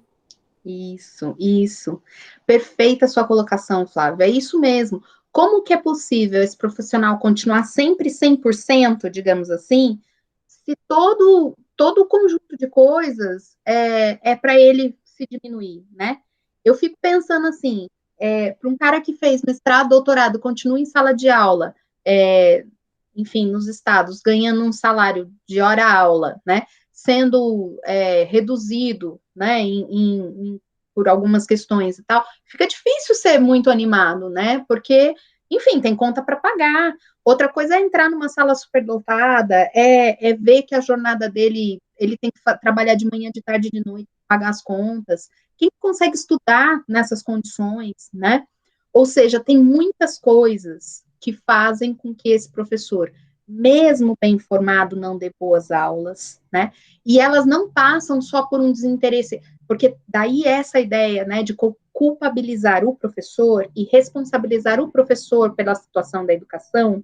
Isso. Perfeita a sua colocação, Flávio. É isso mesmo. Como que é possível esse profissional continuar sempre 100%, digamos assim, se todo o conjunto de coisas é para ele se diminuir, né? Eu fico pensando assim, para um cara que fez mestrado, doutorado, continua em sala de aula, enfim, nos estados, ganhando um salário de hora-aula, né? Sendo reduzido, né, por algumas questões e tal, fica difícil ser muito animado, né? Porque, enfim, tem conta para pagar. Outra coisa é entrar numa sala superlotada, é ver que a jornada dele, ele tem que trabalhar de manhã, de tarde, de noite, pagar as contas. Quem consegue estudar nessas condições, né? Ou seja, tem muitas coisas que fazem com que esse professor, mesmo bem formado, não dê boas aulas, né? E elas não passam só por um desinteresse, porque daí essa ideia, né, de culpabilizar o professor e responsabilizar o professor pela situação da educação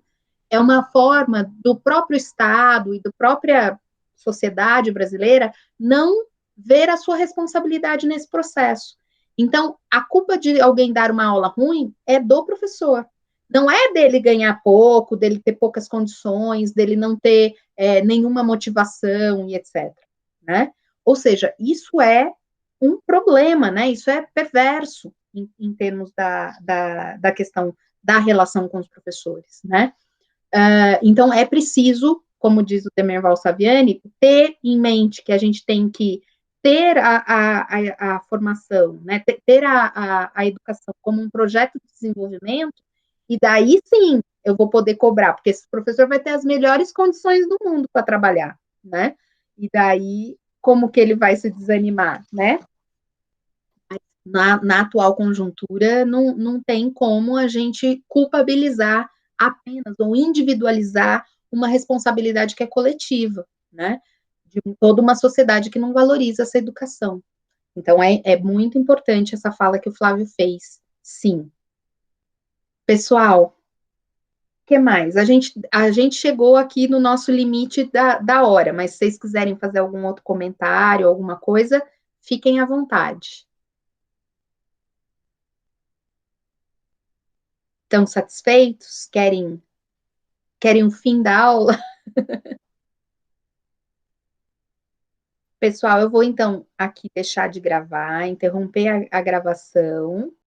é uma forma do próprio Estado e da própria sociedade brasileira não ver a sua responsabilidade nesse processo. Então, a culpa de alguém dar uma aula ruim é do professor. Não é dele ganhar pouco, dele ter poucas condições, dele não ter nenhuma motivação e etc. Né? Ou seja, isso é um problema, né? Isso é perverso em termos da questão da relação com os professores, né? Então, é preciso, como diz o Demerval Saviani, ter em mente que a gente tem que ter a formação, né, ter a educação como um projeto de desenvolvimento, e daí sim eu vou poder cobrar, porque esse professor vai ter as melhores condições do mundo para trabalhar, né? E daí, como que ele vai se desanimar, né? Na atual conjuntura, não tem como a gente culpabilizar apenas ou individualizar uma responsabilidade que é coletiva, né? De toda uma sociedade que não valoriza essa educação. Então, é muito importante essa fala que o Flávio fez, sim. Pessoal, o que mais? A gente chegou aqui no nosso limite da hora, mas se vocês quiserem fazer algum outro comentário, alguma coisa, fiquem à vontade. Estão satisfeitos? Querem o fim da aula? Pessoal, eu vou então aqui deixar de gravar, interromper a gravação